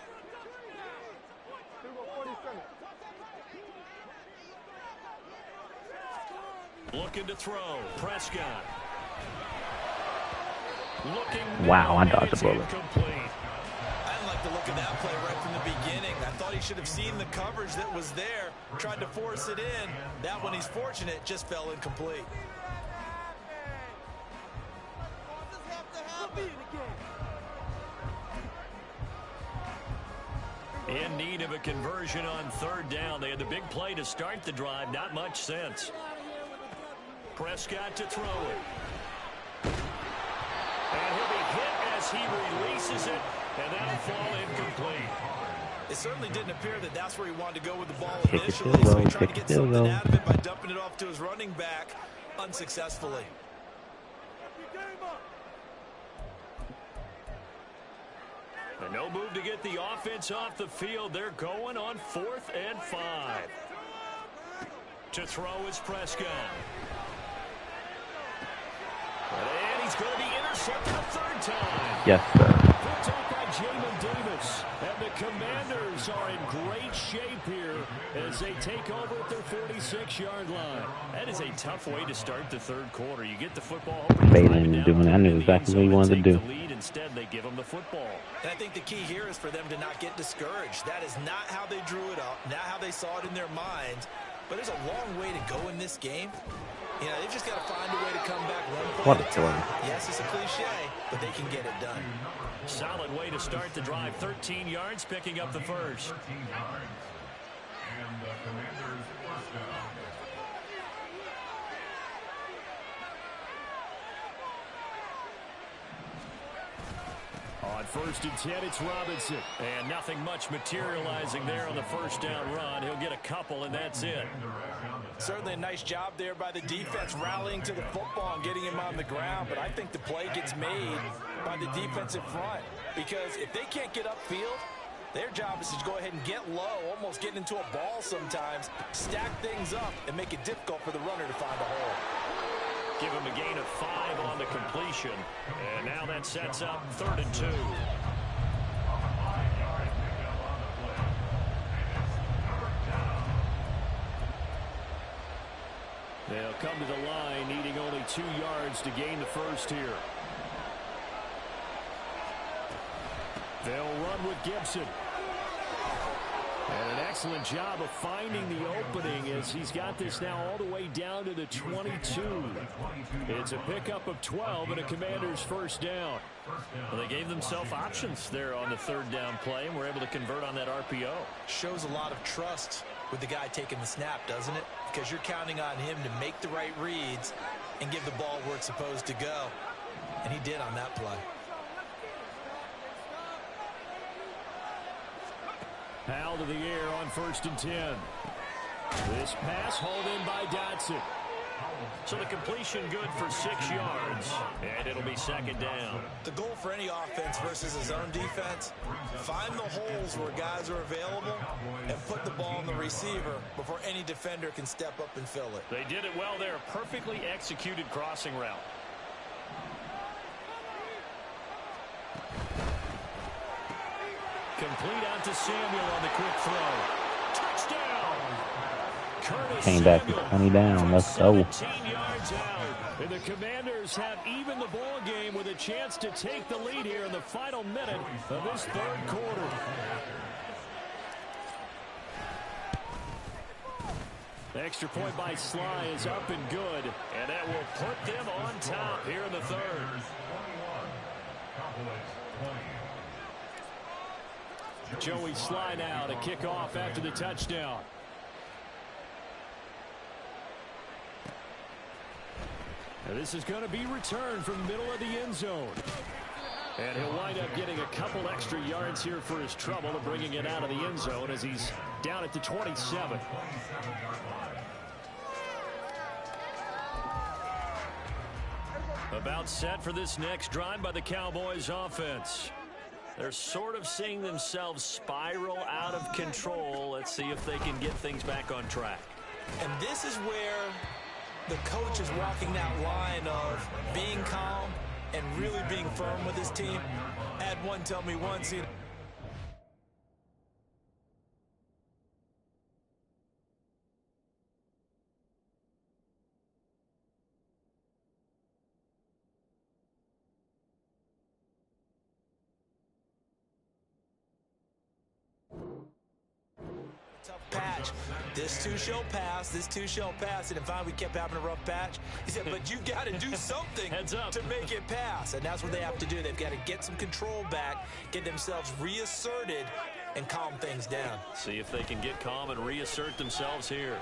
Looking to throw. Prescott. Looking. Wow, I dodged the bullet. I didn't like the look of that play right from the beginning. I thought he should have seen the coverage that was there, tried to force it in. That one, he's fortunate, just fell incomplete. In need of a conversion on third down. They had the big play to start the drive. Not much sense. Prescott to throw it. And he'll be hit as he releases it, and that'll fall incomplete. It certainly didn't appear that that's where he wanted to go with the ball Kick it initially, field so goal, he tried to kick get it field something goal. out of it by dumping it off to his running back unsuccessfully. And no move to get the offense off the field. They're going on 4th and 5. To throw is Prescott. And he's going to be intercepted a 3rd time. Yes, sir. Picked up by Jamin Davis. And the Commanders are in great shape here as they take over at their 46-yard line. That is a tough way to start the third quarter. You get the football. Fading and doing it. I knew exactly what he wanted to do. Instead, they give them the football. And I think the key here is for them to not get discouraged. That is not how they drew it up, not how they saw it in their minds. But there's a long way to go in this game. You know, they've just got to find a way to come back one play at a time. Yes, it's a cliche, but they can get it done. Solid way to start the drive. 13 yards, picking up the first. 13 yards. And the Commanders first down. On 1st and 10, it's Robinson. And nothing much materializing there on the first down run. He'll get a couple, and that's it. Certainly a nice job there by the defense rallying to the football and getting him on the ground. But I think the play gets made by the defensive front. Because if they can't get upfield, their job is to go ahead and get low, almost get into a ball sometimes, stack things up, and make it difficult for the runner to find a hole. Give him a gain of 5 on the completion. And now that sets up 3rd and 2. They'll come to the line, needing only 2 yards to gain the first here. They'll run with Gibson. And an excellent job of finding the opening as he's got this now all the way down to the 22. It's a pickup of 12 and a Commander's first down. Well, they gave themselves options there on the 3rd down play and were able to convert on that RPO. Shows a lot of trust with the guy taking the snap, doesn't it? Because you're counting on him to make the right reads and give the ball where it's supposed to go. And he did on that play. Powell to the air on 1st and 10. This pass hauled in by Dotson. So the completion good for 6 yards, and it'll be 2nd down. The goal for any offense versus a zone defense, find the holes where guys are available and put the ball on the receiver before any defender can step up and fill it. They did it well there. Perfectly executed crossing route. Complete out to Samuel on the quick throw. Touchdown! Came back to 20 down. Let's go. 17 yards out. And the Commanders have even the ball game with a chance to take the lead here in the final minute of this third quarter. The extra point by Sly is up and good, and that will put them on top here in the third. Joey Sly now to kick off after the touchdown. Now this is going to be returned from the middle of the end zone. And he'll wind up getting a couple extra yards here for his trouble and bringing it out of the end zone as he's down at the 27. About set for this next drive by the Cowboys offense. They're sort of seeing themselves spiral out of control. Let's see if they can get things back on track. And this is where the coach is walking that line of being calm and really being firm with his team. I had one tell me once, tough patch. This too shall pass. This too shall pass. And finally, we kept having a rough patch. He said, but you got to do something to make it pass. And that's what they have to do. They've got to get some control back, get themselves reasserted, and calm things down. See if they can get calm and reassert themselves here.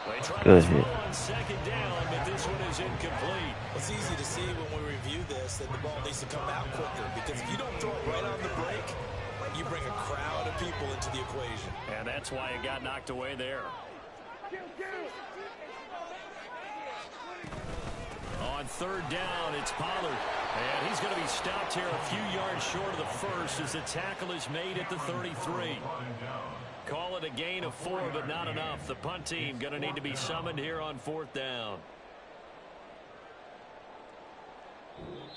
They try Good to hit. throw on second down, but this one is incomplete. It's easy to see when we review this that the ball needs to come out quicker, because if you don't throw it right on the break, you bring a crowd of people into the equation. And that's why it got knocked away there. On third down, it's Pollard. And he's going to be stopped here a few yards short of the first as the tackle is made at the 33. Call it a gain of 4, but not enough. The punt team going to need to be summoned here on fourth down.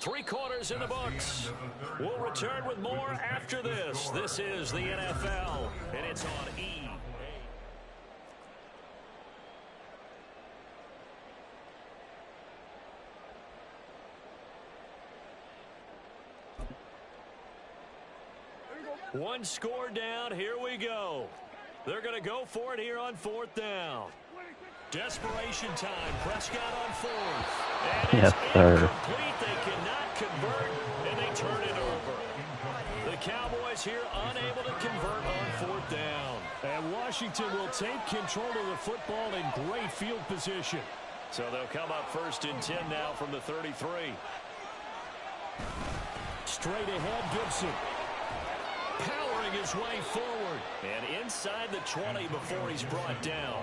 3 quarters in the books. We'll return with more after this. This is the NFL, and it's on E. One score down. Here we go. They're going to go for it here on fourth down. Desperation time. Prescott on fourth. And Yes, it's sir. incomplete. They cannot convert, and they turn it over. The Cowboys here unable to convert on fourth down. And Washington will take control of the football in great field position. So they'll come up first and 10 now from the 33. Straight ahead, Gibson. Powering his way forward. And inside the 20 before he's brought down.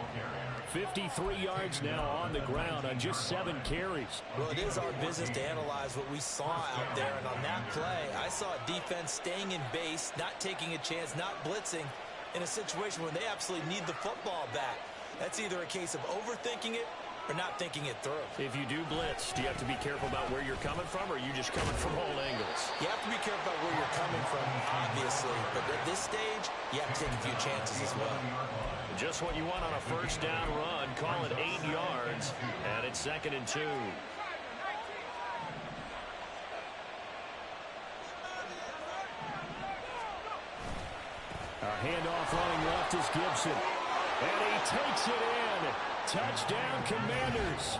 53 yards now on the ground on just 7 carries. Well, it is our business to analyze what we saw out there. And on that play, I saw a defense staying in base, not taking a chance, not blitzing in a situation where they absolutely need the football back. That's either a case of overthinking it or not thinking it through. If you do blitz, do you have to be careful about where you're coming from, or are you just coming from all angles? You have to be careful about where you're coming from, obviously. But at this stage, you have to take a few chances as well. Just what you want on a first down run. Call it 8 yards, and it's 2nd and 2. A handoff running left is Gibson. And he takes it in. Touchdown, Commanders.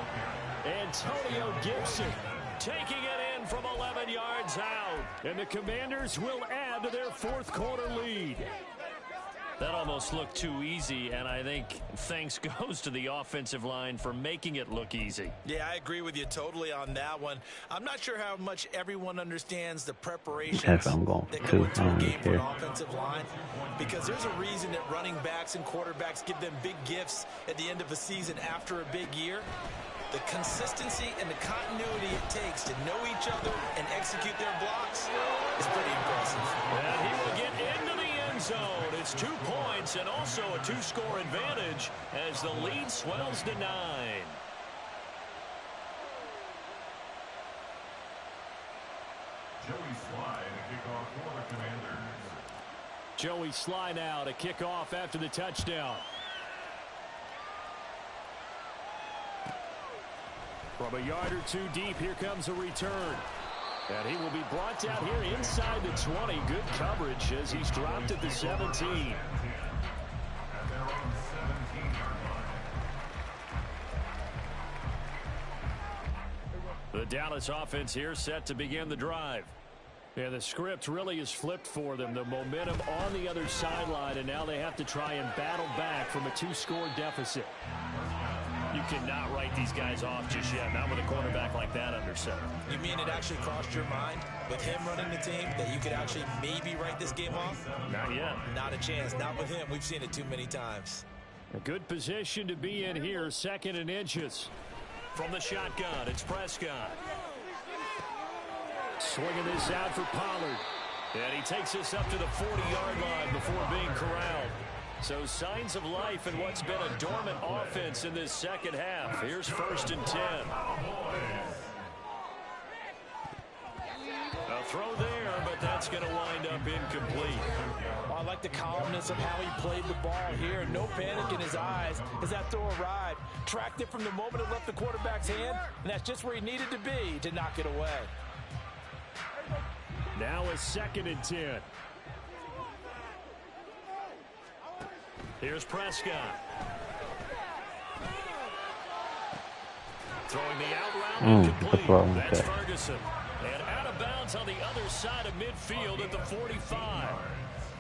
Antonio Gibson taking it in from 11 yards out. And the Commanders will add to their fourth quarter lead. That almost looked too easy, and I think thanks goes to the offensive line for making it look easy. Yeah, I agree with you totally on that one. I'm not sure how much everyone understands the preparations I'm going that to. go into I a don't game for an care. offensive line, because there's a reason that running backs and quarterbacks give them big gifts at the end of a season after a big year. The consistency and the continuity it takes to know each other and execute their blocks is pretty impressive. And he will get into the end zone. It's 2 points and also a 2-score advantage as the lead swells to 9. Joey Sly to kick off for the Commanders. Joey Sly now to kick off after the touchdown. From a yard or two deep, here comes a return. And he will be brought down here inside the 20. Good coverage as he's dropped at the 17. The Dallas offense here set to begin the drive. And the script really is flipped for them. The momentum on the other sideline, and now they have to try and battle back from a 2-score deficit. You cannot write these guys off just yet, not with a quarterback like that under center. You mean it actually crossed your mind with him running the team that you could actually maybe write this game off? Not yet. Not a chance. Not with him. We've seen it too many times. A good position to be in here, 2nd and inches. From the shotgun, it's Prescott. Swinging this out for Pollard. And he takes us up to the 40-yard line before being corralled. So signs of life in what's been a dormant offense in this second half. Here's 1st and 10. A throw there, but that's going to wind up incomplete. Well, I like the calmness of how he played the ball here. No panic in his eyes as that throw arrived. Tracked it from the moment it left the quarterback's hand, and that's just where he needed to be to knock it away. Now a 2nd and 10. Here's Prescott. Throwing the out route incomplete. That's Ferguson. And out of bounds on the other side of midfield at the 45.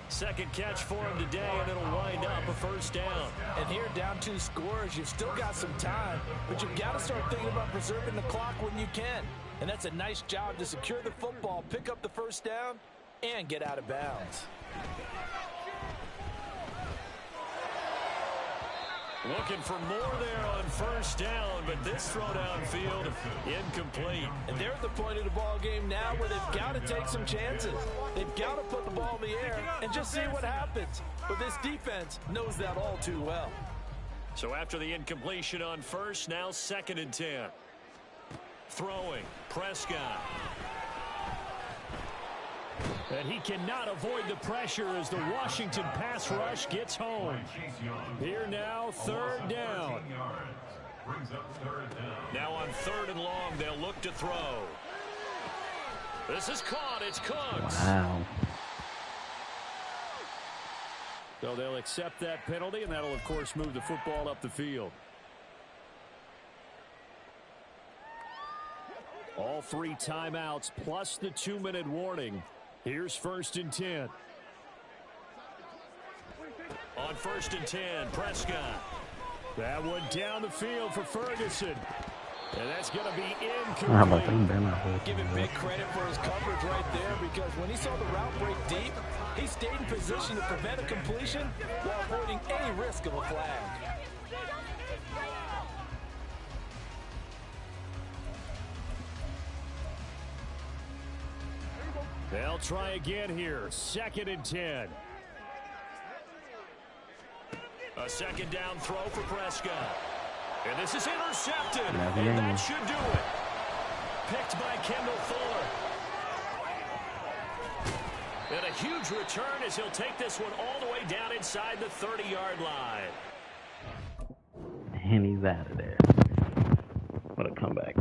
Second catch for him today, and it'll wind up a 1st down. And here, down 2 scores, you've still got some time, but you've got to start thinking about preserving the clock when you can. And that's a nice job to secure the football, pick up the 1st down, and get out of bounds. Looking for more there on 1st down, but this throw downfield incomplete. And they're at the point of the ball game now where they've got to take some chances. They've got to put the ball in the air and just see what happens. But this defense knows that all too well. So after the incompletion on 1st, now 2nd and 10. Throwing, Prescott. And he cannot avoid the pressure as the Washington pass rush gets home. Here now, 3rd down. Now on 3rd and long, they'll look to throw. This is caught. It's Cooks. Wow. So they'll accept that penalty, and that'll, of course, move the football up the field. All 3 timeouts plus the 2-minute warning. Here's 1st and 10. On 1st and 10, Prescott. That one down the field for Ferguson. And that's going to be incomplete. Give him big credit for his coverage right there, because when he saw the route break deep, he stayed in position to prevent a completion while avoiding any risk of a flag. They'll try again here. 2nd and 10. A 2nd down throw for Prescott. And this is intercepted. And that should do it. Picked by Kendall Fuller. And a huge return as he'll take this one all the way down inside the 30-yard line. And he's out of there. What a comeback.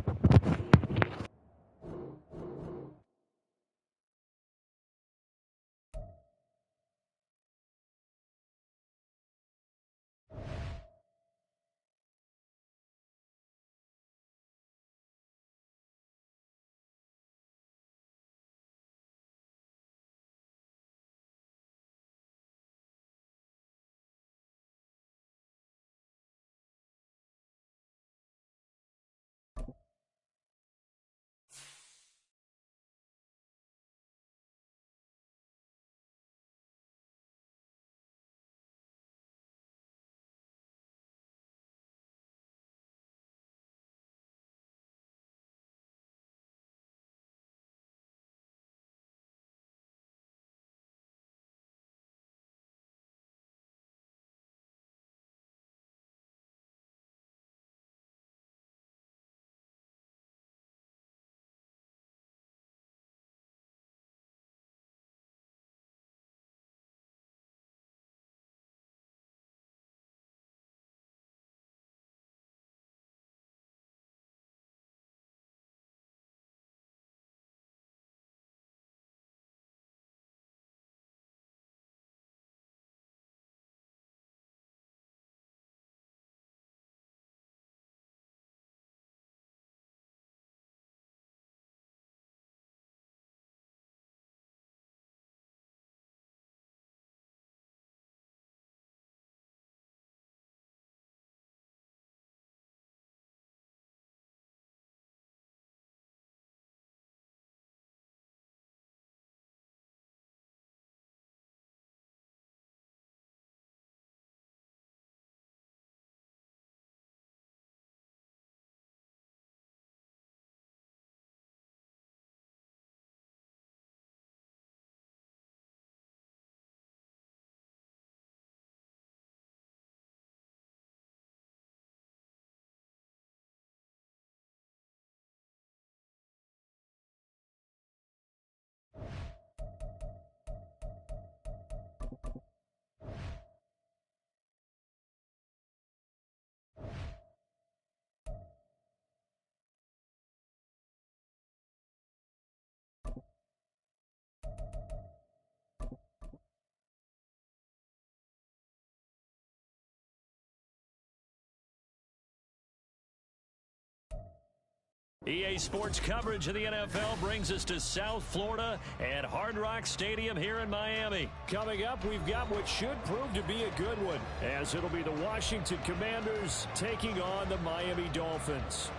EA Sports coverage of the NFL brings us to South Florida at Hard Rock Stadium here in Miami. Coming up, we've got what should prove to be a good one, as it'll be the Washington Commanders taking on the Miami Dolphins.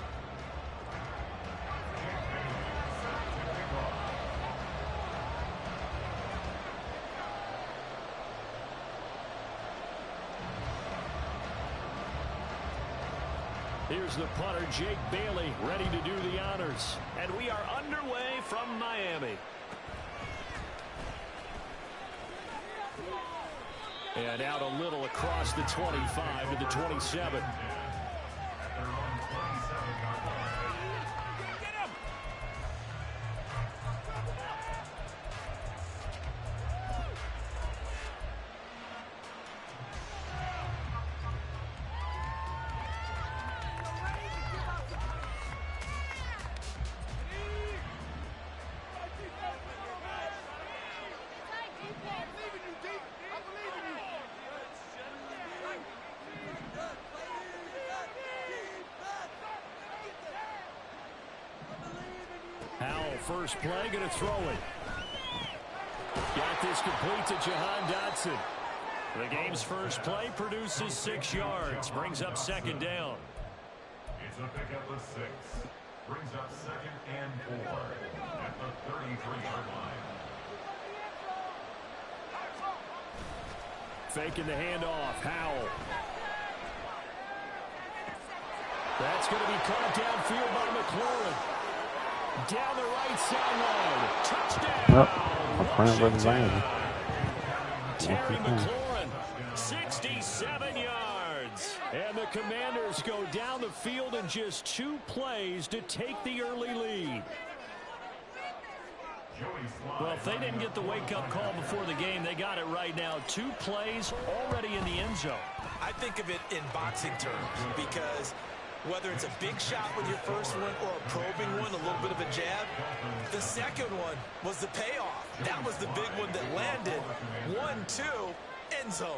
Here's the punter, Jake Bailey, ready to do the honors. And we are underway from Miami. And out a little across the 25 to the 27. First play, going to throw it. Got this complete to Jahan Dotson. The game's first play produces 6 yards. Brings up second down. It's a pickup of 6. Brings up 2nd and 4 at the 33-yard line. Faking the handoff. Howell. That's going to be caught downfield by McLaurin. Down the right sideline. Touchdown. Terry McLaurin, 67 yards. And the Commanders go down the field in just 2 plays to take the early lead. Well, if they didn't get the wake-up call before the game, they got it right now. 2 plays already in the end zone. I think of it in boxing terms because whether it's a big shot with your first one or a probing one, a little bit of a jab, the second one was the payoff. That was the big one that landed. 1-2, end zone.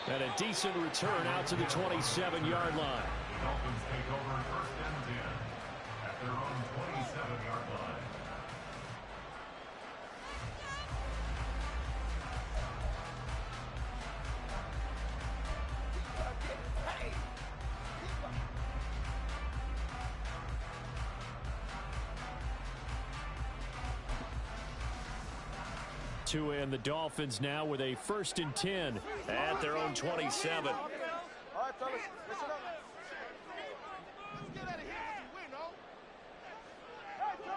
And a decent return out to the 27-yard line. The Dolphins take over 1st and 10 at their own 27-yard line. And the Dolphins now with a 1st and 10 at their own 27. All right, fellas, listen up. Let's get out of here with the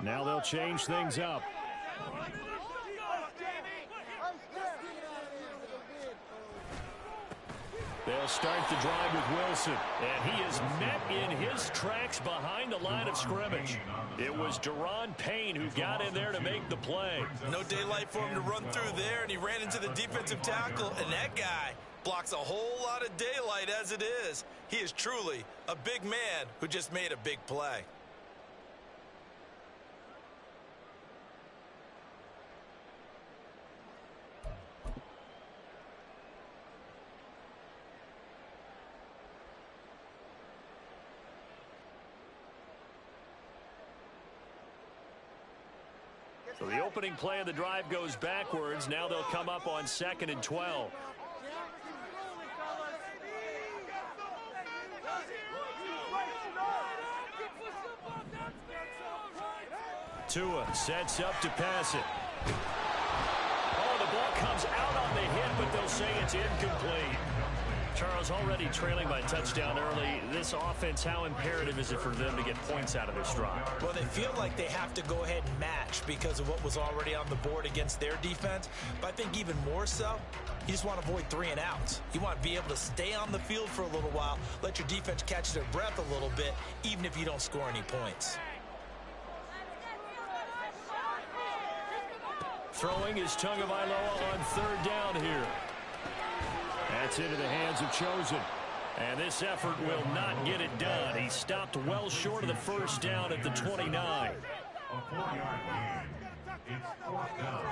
win, Now they'll change things up. They'll start the drive with Wilson. And he is met in his tracks behind the line of scrimmage. It was Deron Payne who got in there to make the play. No daylight for him to run through there, and he ran into the defensive tackle, and that guy blocks a whole lot of daylight as it is. He is truly a big man who just made a big play. So the opening play of the drive goes backwards. Now they'll come up on 2nd and 12. Tua sets up to pass it. Oh, the ball comes out on the hit, but they'll say it's incomplete. Charles, already trailing by touchdown early. This offense, how imperative is it for them to get points out of this drive? Well, they feel like they have to go ahead and match because of what was already on the board against their defense. But I think even more so, you just want to avoid 3 and outs. You want to be able to stay on the field for a little while, let your defense catch their breath a little bit, even if you don't score any points. Throwing is Tagovailoa on 3rd down here. That's into the hands of Chosen. And this effort will not get it done. He stopped well short of the first down at the 29. A 4-yard gain. It's 4th down.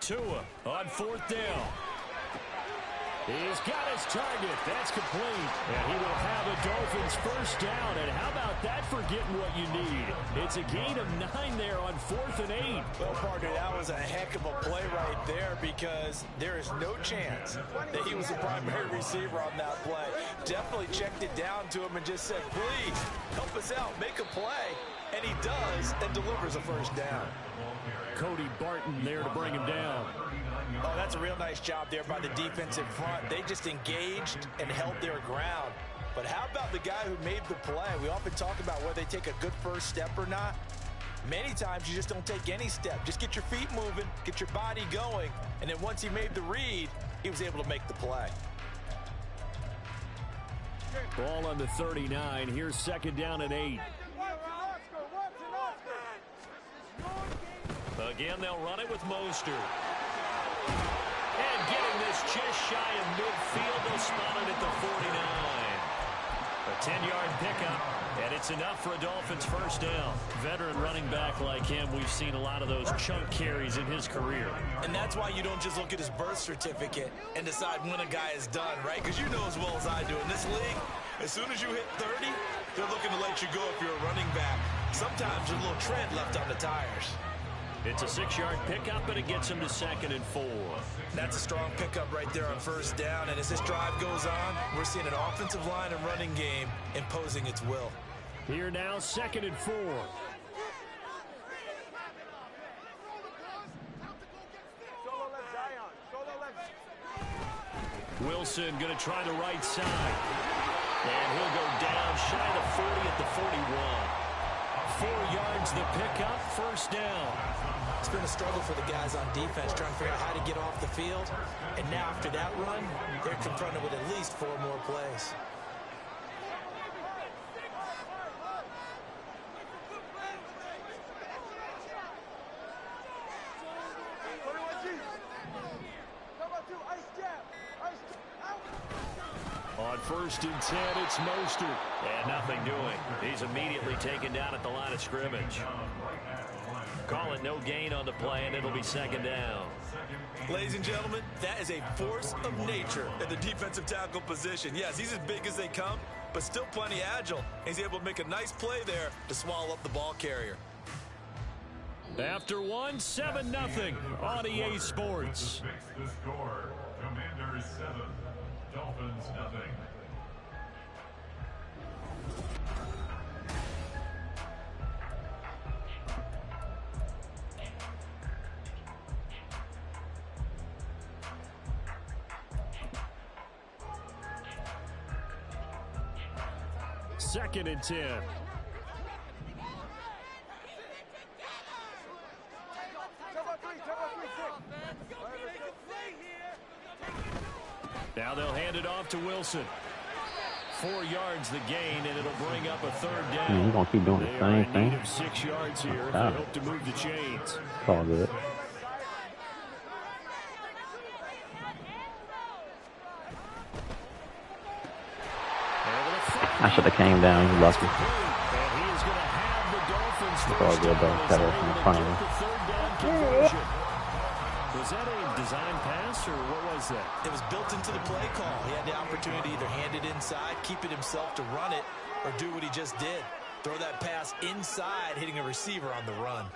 Tua on 4th down. He's got his target. That's complete. And he will have a Dolphins first down. And how about that for getting what you need? It's a gain of 9 there on 4th and 8. Well, partner, that was a heck of a play right there because there is no chance that he was the primary receiver on that play. Definitely checked it down to him and just said, please, help us out, make a play. And he does and delivers a first down. Cody Barton there to bring him down. Oh, that's a real nice job there by the defensive front. They just engaged and held their ground. But how about the guy who made the play? We often talk about whether they take a good first step or not. Many times you just don't take any step. Just get your feet moving, get your body going, and then once he made the read, he was able to make the play. Ball on the 39. Here's 2nd down and 8. Again, they'll run it with Mostert. And getting this just shy of midfield, they'll spot it at the 49. A 10-yard pickup, and it's enough for a Dolphins first down. Veteran running back like him, we've seen a lot of those chunk carries in his career. And that's why you don't just look at his birth certificate and decide when a guy is done, right? Because you know as well as I do, in this league, as soon as you hit 30, they're looking to let you go if you're a running back. Sometimes there's a little tread left on the tires. It's a 6-yard pickup, and it gets him to 2nd and 4. That's a strong pickup right there on first down. And as this drive goes on, we're seeing an offensive line and running game imposing its will. Here now, 2nd and 4. Wilson going to try the right side. And he'll go down shy of the 40 at the 41. 4 yards the pickup, first down. It's been a struggle for the guys on defense trying to figure out how to get off the field. And now after that run, they're confronted with at least 4 more plays. On 1st and 10, it's Mostert. And nothing doing. He's immediately taken down at the line of scrimmage. Call it no gain on the play, and it'll be 2nd down. Ladies and gentlemen, that is a force of nature at the defensive tackle position. Yes, he's as big as they come, but still plenty agile. He's able to make a nice play there to swallow up the ball carrier. After 1, 7-0 on EA Sports. The score, Commanders 7, Dolphins nothing. Second and 10. Now they'll hand it off to Wilson. 4 yards the gain, and it'll bring up a 3rd down. Man, you're going to keep doing the same thing. They are in need of 6 yards here if they hope to move the chains. It's all good. I should have came down. He's lucky. And he is going to have the Dolphins It's all good, though. Got it from the front of him. Was that a design pass, or what was that? It was built into the play call. He had the opportunity to either hand it inside, keep it himself to run it, or do what he just did. Throw that pass inside, hitting a receiver on the run.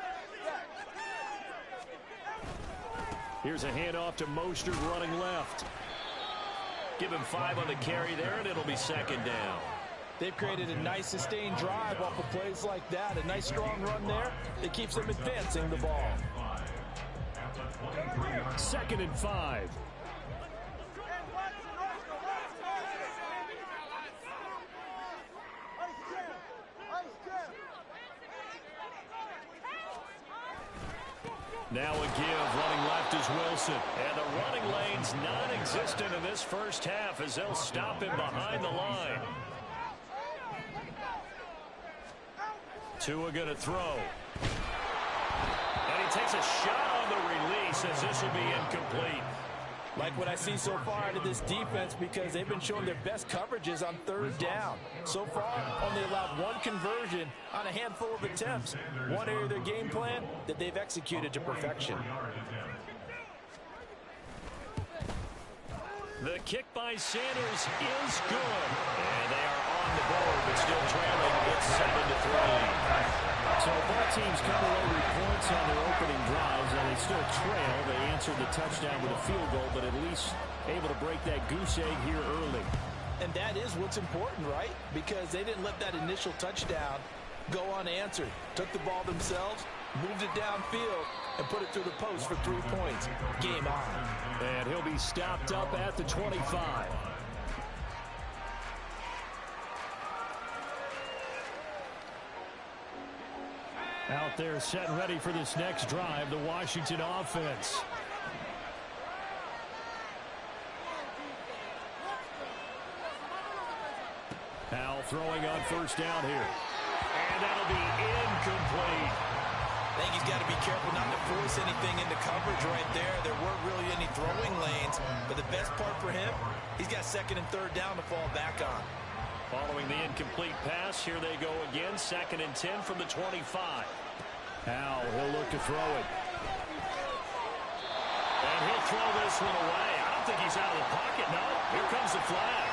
Here's a handoff to Mostert running left. Give him 5 on the carry there, and it'll be 2nd down. They've created a nice sustained drive off of plays like that. A nice strong run there that keeps them advancing the ball. 2nd and 5. Now a give, running left is Wilson. And the running lane's non-existent in this first half as they'll stop him behind the line. Tua going to throw. And he takes a shot on the release as this will be incomplete. Like what I see so far out of this defense because they've been showing their best coverages on third down. So far, only allowed one conversion on a handful of attempts. One area of their game plan that they've executed to perfection. The kick by Sanders is good. And they are on the board, but still trailing. It's 7-3. So both teams come away with points on their opening drives, and they still trail. They answered the touchdown with a field goal, but at least able to break that goose egg here early. And that is what's important, right? Because they didn't let that initial touchdown go unanswered. Took the ball themselves, moved it downfield, and put it through the post for 3 points. Game on. And he'll be stopped up at the 25. Out there set and ready for this next drive, the Washington offense. Powell throwing on first down here. And that'll be incomplete. I think he's got to be careful not to force anything into coverage right there. There weren't really any throwing lanes. But the best part for him, he's got second and third down to fall back on. Following the incomplete pass, here they go again. 2nd and 10 from the 25. Powell, he'll look to throw it. And he'll throw this one away. I don't think he's out of the pocket, no. Here comes the flag.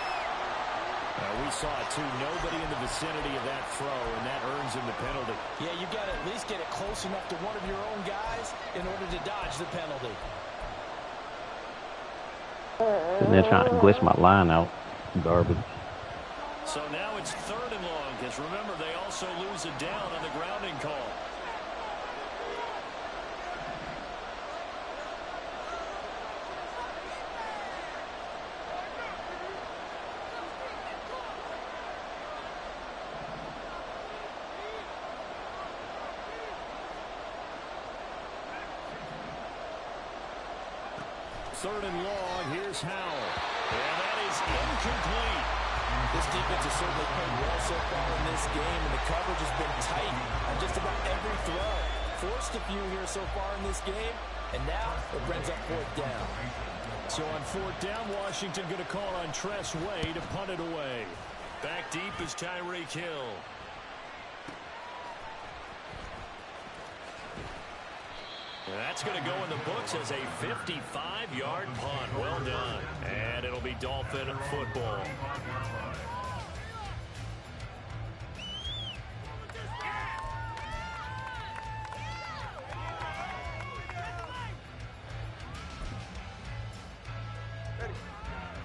We saw it, too. Nobody in the vicinity of that throw, and that earns him the penalty. Yeah, you got to at least get it close enough to one of your own guys in order to dodge the penalty. And they're trying to glitch my line out. Garbage. So now it's 3rd and long, because remember, they also lose a down on the grounding call. Third and long, here's Howell. And that is incomplete. This defense has certainly played well so far in this game, and the coverage has been tight on just about every throw. Forced a few here so far in this game, and now it brings up 4th down. So on 4th down, Washington going to call on Tress Way to punt it away. Back deep is Tyreek Hill. That's going to go in the books as a 55-yard punt. Well done. And it'll be Dolphin football.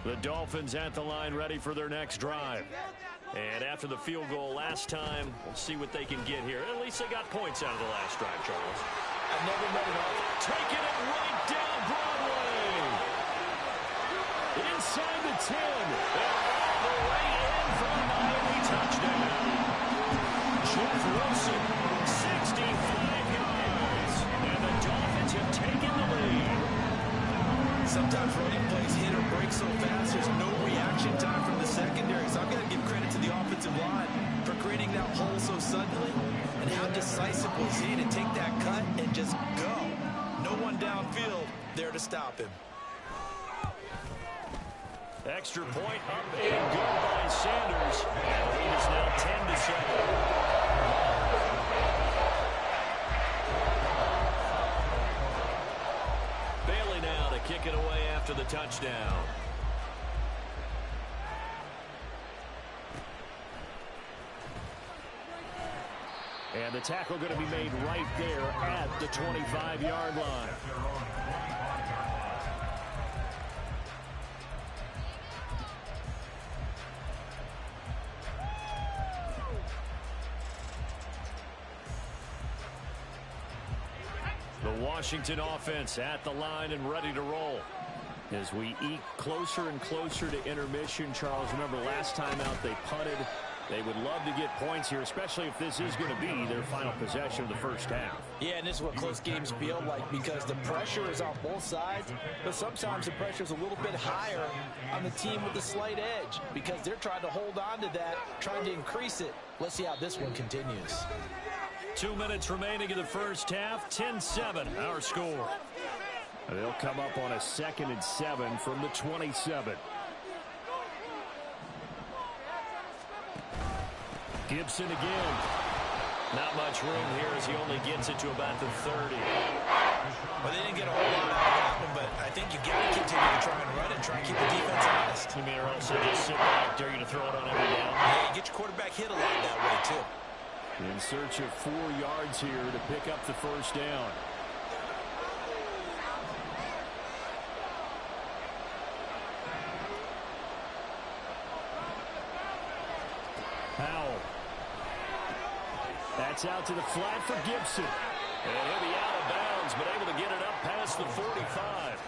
The Dolphins at the line ready for their next drive. And after the field goal last time, we'll see what they can get here. At least they got points out of the last drive, Charles. I've never met an offense. Taking it right down Broadway. Inside the 10. And all the way in for a Miami touchdown. Jeff Wilson, 65 yards. And the Dolphins have taken the lead. Sometimes running plays hit or break so fast, there's no reaction time from the secondary. So I've got to give credit to the offensive line for creating that hole so suddenly. And how decisive was he to take that cut and just go? No one downfield there to stop him. Extra point up and good by Sanders. And the lead is now 10-7. Kick it away after the touchdown. And the tackle going to be made right there at the 25-yard line. The Washington offense at the line and ready to roll. As we eke closer and closer to intermission, Charles, remember last time out they punted. They would love to get points here, especially if this is going to be their final possession of the first half. Yeah, and this is what close games feel like because the pressure is on both sides, but sometimes the pressure is a little bit higher on the team with the slight edge because they're trying to hold on to that, trying to increase it. Let's see how this one continues. 2 minutes remaining in the first half, 10-7 our score. They'll come up on a 2nd and 7 from the 27. Gibson again. Not much room here as he only gets it to about the 30. Well, they didn't get a whole lot out of that one, but I think you got to continue to try and run it and try and keep the defense honest. You mean or else they just sit back, dare you to throw it on every down? Yeah, you get your quarterback hit a lot that way, too. In search of 4 yards here to pick up the first down. Howell. That's out to the flat for Gibson. And he'll be out of bounds, but able to get it up past the 45.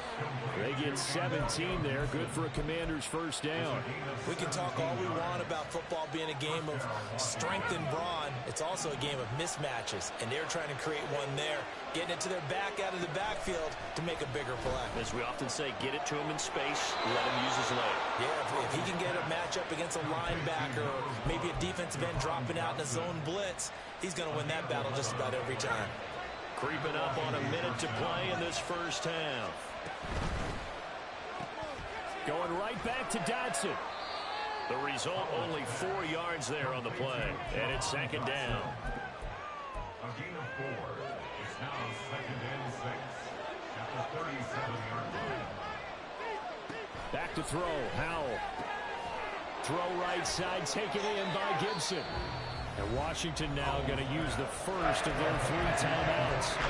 They get 17 there. Good for a Commander's first down. We can talk all we want about football being a game of strength and brawn. It's also a game of mismatches, and they're trying to create one there, getting it to their back out of the backfield to make a bigger play. As we often say, get it to him in space, let him use his leg. Yeah, if he can get a matchup against a linebacker or maybe a defensive end dropping out in a zone blitz, he's going to win that battle just about every time. Creeping up on a minute to play in this first half. Going right back to Dodson. The result, only 4 yards there on the play. And it's 2nd down. A gain of 4. It's now 2nd and 6 at the 37-yard line. Back to throw. Howell. Throw right side, taken in by Gibson. And Washington now going to use the first of their 3 timeouts.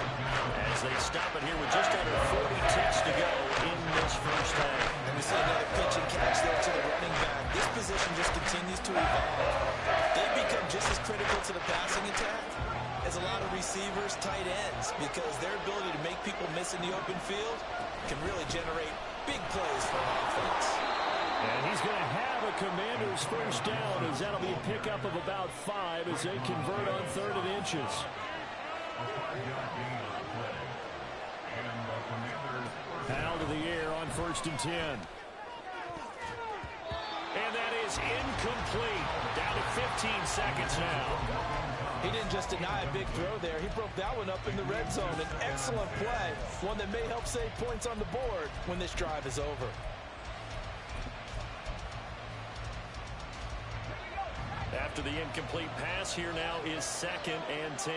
As they stop it here with just under 40 ticks to go in this first half. And we see another pitch and catch there to the running back. This position just continues to evolve. They become just as critical to the passing attack as a lot of receivers, tight ends, because their ability to make people miss in the open field can really generate big plays for offense. And he's going to have a Commander's first down as that'll be a pickup of about 5 as they convert on 3rd and inches. A 5-yard gain on the play. And the Commanders' first Howell to the air on 1st and 10. And that is incomplete. Down to 15 seconds now. He didn't just deny a big throw there. He broke that one up in the red zone. An excellent play, one that may help save points on the board when this drive is over. After the incomplete pass, here now is 2nd and 10.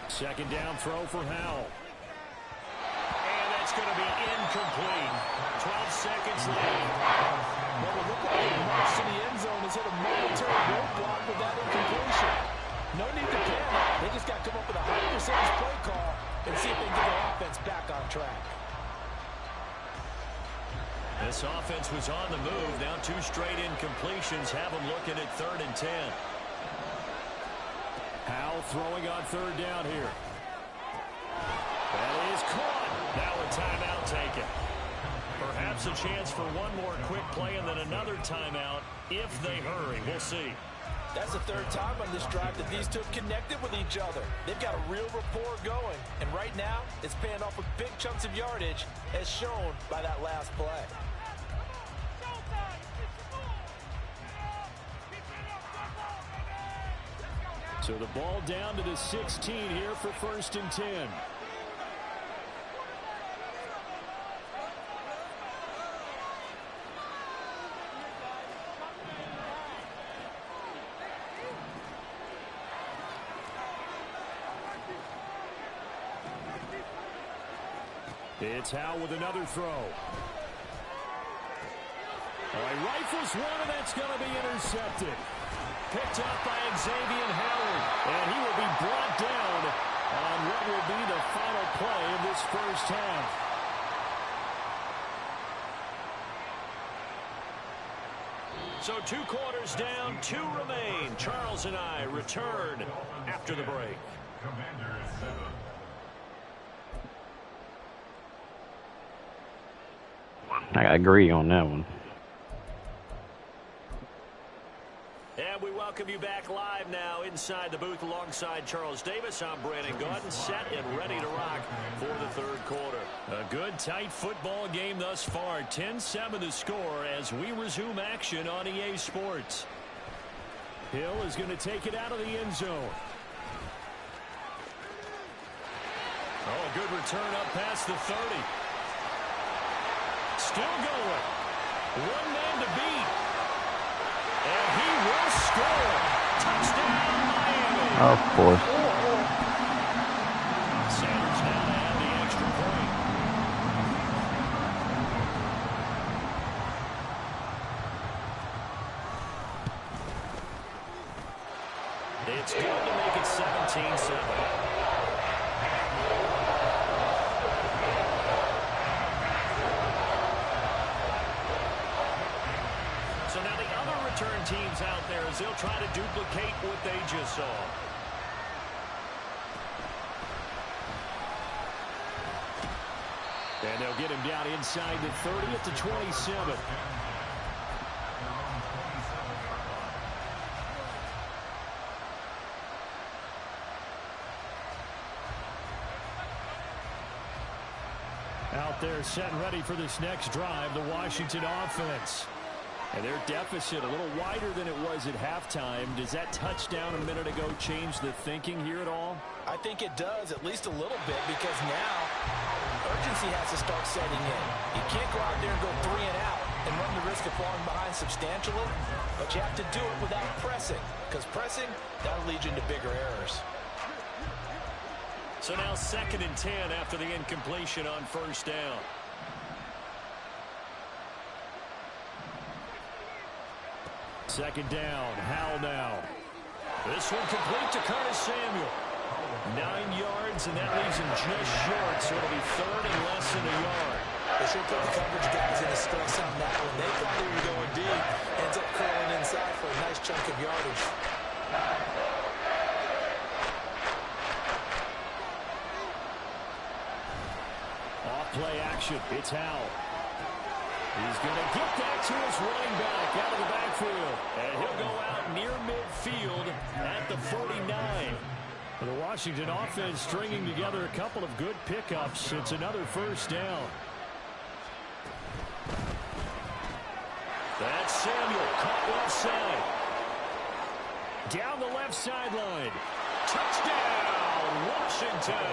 Second down throw for Howell. And that's going to be incomplete. 12 seconds left. Well, it looked like the march to the end zone has hit a momentary roadblock with that incompletion. No need to panic. They just got to come up with a high percentage play call and see if they can get their offense back on track. This offense was on the move. Now 2 straight incompletions have them looking at 3rd and 10. Howell throwing on 3rd down here. That is caught. Now a timeout taken. Perhaps a chance for one more quick play and then another timeout if they hurry. We'll see. That's the 3rd time on this drive that these two have connected with each other. They've got a real rapport going. And right now, it's paying off with big chunks of yardage, as shown by that last play. So the ball down to the 16 here for 1st and 10. It's Howell with another throw. He rifles one, and that's going to be intercepted. Picked up by Xavier Howard, and he will be brought down on what will be the final play of this first half. So 2 quarters down, 2 remain. Charles and I return after the break. Commanders 7. I agree on that one. And we welcome welcome you back live now inside the booth alongside Charles Davis. I'm Brandon Gaudin, set and ready to rock for the third quarter. A good, tight football game thus far. 10-7 the score as we resume action on EA Sports. Hill is going to take it out of the end zone. Oh, good return up past the 30. Still going. One man to beat. And he will score. Touchdown, Miami. Of course. Sanders now to add the extra point. It's good to make it 17-7. So now the other return teams out there as they'll try to duplicate what they just saw. And they'll get him down inside the 30 at the 27. Out there set and ready for this next drive, the Washington offense. And their deficit a little wider than it was at halftime. Does that touchdown a minute ago change the thinking here at all? I think it does, at least a little bit, because now urgency has to start setting in. You can't go out there and go 3 and out and run the risk of falling behind substantially, but you have to do it without pressing, because pressing, that'll lead you into bigger errors. So now 2nd and 10 after the incompletion on first down. Second down, Howell now. This one complete to Curtis Samuel. 9 yards, and that leaves him just short, so it'll be 3rd and less than a yard. They should put the coverage guys in a stress on that one. They thought they were going deep. Ends up curling inside for a nice chunk of yardage. Off play action. It's Howell. He's going to get that to his running back out of the backfield. And he'll go out near midfield at the 49. The Washington offense stringing together a couple of good pickups. It's another first down. That's Samuel caught left side. Down the left sideline. Touchdown, Washington.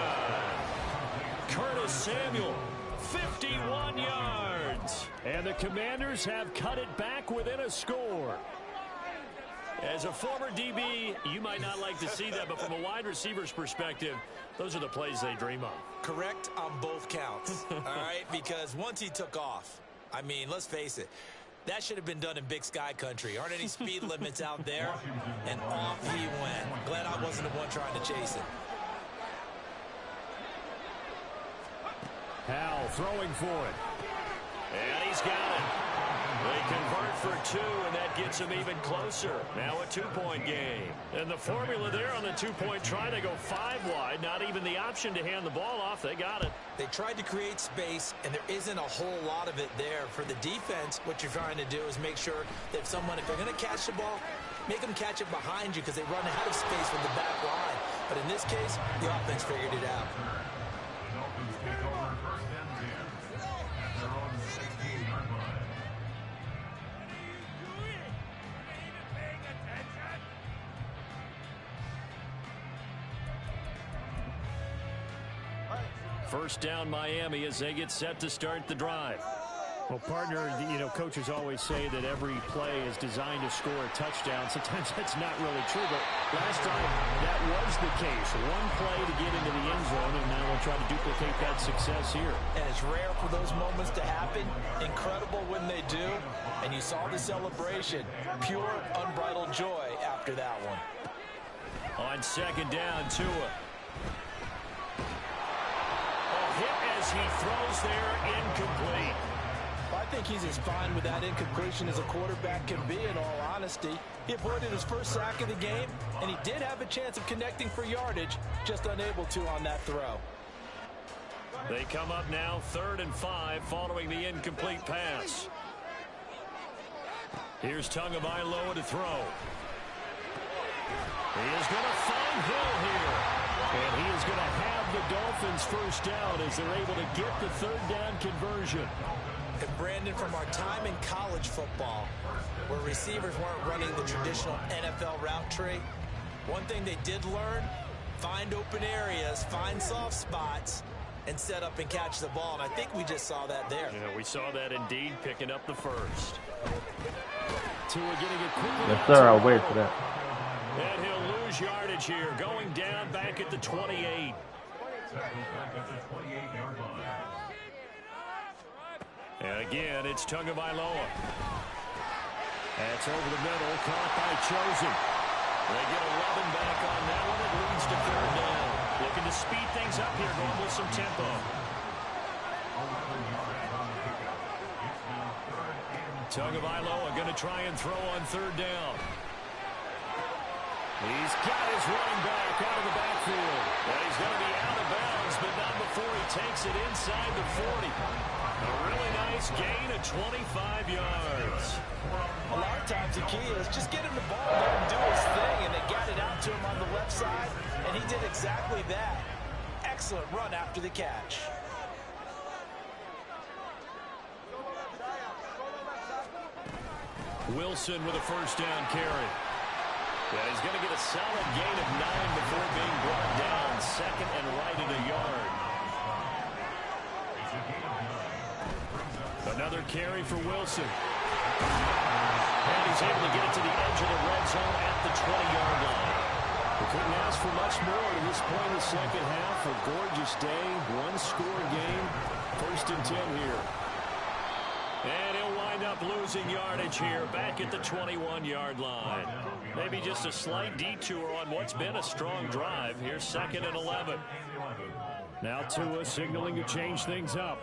Curtis Samuel, 51 yards. And the Commanders have cut it back within a score. As a former DB, you might not like to see that, but from a wide receiver's perspective, those are the plays they dream of. Correct on both counts, all right? Because once he took off, I mean, let's face it, that should have been done in Big Sky country. Aren't any speed limits out there? And off he went. Glad I wasn't the one trying to chase him. Howell throwing for it. And he's got it. They convert for 2, and that gets them even closer. Now a 2-point game. And the formula there on the 2-point try to go 5 wide. Not even the option to hand the ball off. They got it. They tried to create space, and there isn't a whole lot of it there. For the defense, what you're trying to do is make sure that if they're going to catch the ball, make them catch it behind you because they run out of space with the back line. But in this case, the offense figured it out. Dolphins take over 1st and 10 at their own 16-yard line. First down, Miami, as they get set to start the drive. Well, partner, you know, coaches always say that every play is designed to score a touchdown. Sometimes that's not really true, but last time that was the case. One play to get into the end zone, and now we'll try to duplicate that success here. And it's rare for those moments to happen. Incredible when they do. And you saw the celebration. Pure, unbridled joy after that one. On second down, Tua. Hit as he throws there, incomplete. I think he's as fine with that incompletion as a quarterback can be, in all honesty. He avoided his first sack of the game, and he did have a chance of connecting for yardage, just unable to on that throw. They come up now 3rd and 5 following the incomplete pass. Here's Tagovailoa to throw. He is going to find Hill here. And he is going to have the Dolphins first down as they're able to get the third down conversion. And Brandon, from our time in college football, where receivers weren't running the traditional NFL route tree, one thing they did learn, find open areas, find soft spots, and set up and catch the ball. And I think we just saw that there. Yeah, we saw that indeed, picking up the first. Tua getting it quickly. Yes, sir. I'll wait for that. And he'll lose yardage here, going down back at the 28. And again, it's Tagovailoa. That's over the middle, caught by Chosen. They get 11 back on that one. It leads to third down. Looking to speed things up here, going with some tempo. Tagovailoa going to try and throw on third down. He's got his running back out of the backfield. And he's going to be out of bounds, but not before he takes it inside the 40. A really nice gain of 25 yards. A lot of times the key is just get him the ball, let him do his thing, and they got it out to him on the left side, and he did exactly that. Excellent run after the catch. Wilson with a first down carry. Yeah, he's going to get a solid gain of 9 before being brought down. Second and right at a yard. Another carry for Wilson. And he's able to get it to the edge of the red zone at the 20-yard line. We couldn't ask for much more to this point in the second half. A gorgeous day, one-score game. First and 10 here. And he'll wind up losing yardage here back at the 21-yard line. Maybe just a slight detour on what's been a strong drive. Here's second and 11. Now Tua signaling to change things up.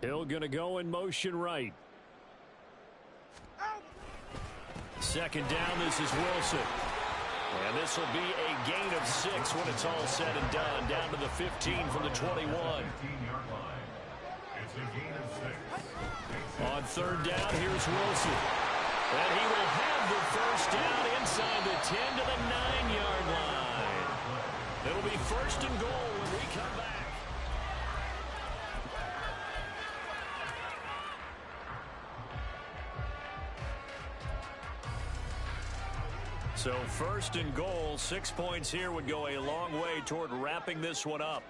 Hill going to go in motion right. Second down, this is Wilson. And this will be a gain of 6 when it's all said and done. Down to the 15 from the 21. On third down, here's Wilson. And he will have the first down inside the 10 to the 9-yard line. It'll be first and goal when we come back. So first and goal, 6 points here would go a long way toward wrapping this one up.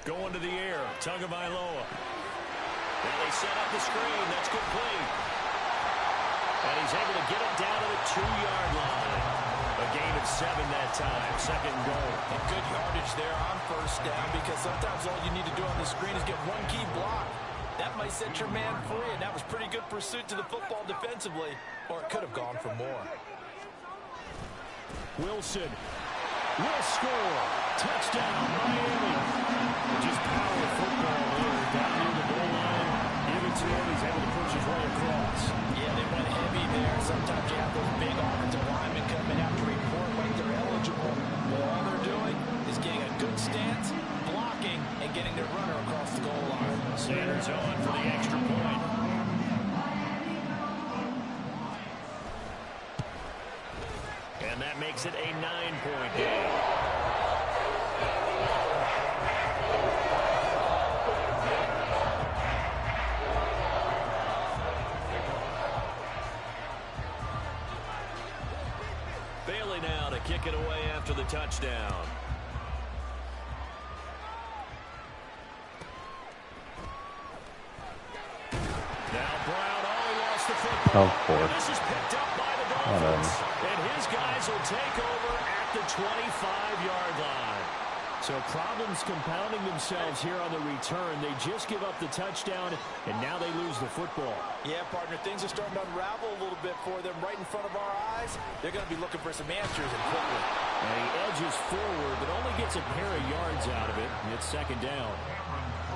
Going to the air, Tagovailoa. Now they set up the screen, that's complete. And he's able to get it down to the 2-yard line. A gain of 7 that time, second and goal. And good yardage there on first down, because sometimes all you need to do on the screen is get one key block. That might set your man free, and that was pretty good pursuit to the football defensively, or it could have gone for more. Wilson will score. Touchdown, Miami. Just power football there down near the goal line. Give it to him. He's able to push his way across. Yeah, they went heavy there. Sometimes you have those big offensive linemen come in after report like they're eligible. But all they're doing is getting a good stance, blocking, and getting their runner across the goal line. Sanders on for the extra point. And that makes it a 9-point game. Bailey now to kick it away after the touchdown. Now Brown, he lost the football. Of course. And this is picked up by the Dolphins. And his guys will take over at the 25-yard line. So problems compounding themselves here on the return. They just give up the touchdown, and now they lose the football. Yeah, partner, things are starting to unravel a little bit for them right in front of our eyes. They're going to be looking for some answers and quickly. And he edges forward, but only gets a pair of yards out of it. And it's second down.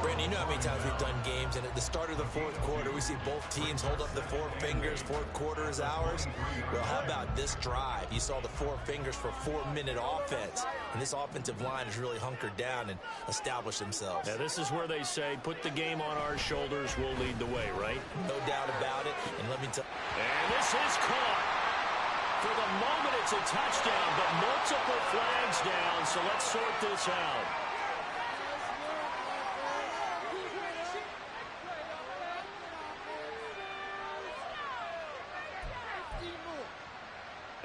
Brandon, you know how many times we've done games, and at the start of the fourth quarter, we see both teams hold up the four fingers, fourth quarter is ours. Well, how about this drive? You saw the four fingers for 4-minute offense, and this offensive line has really hunkered down and established themselves. Now, this is where they say, put the game on our shoulders, we'll lead the way, right? No doubt about it, and let me tell you. And this is caught. For the moment, it's a touchdown, but multiple flags down, so let's sort this out.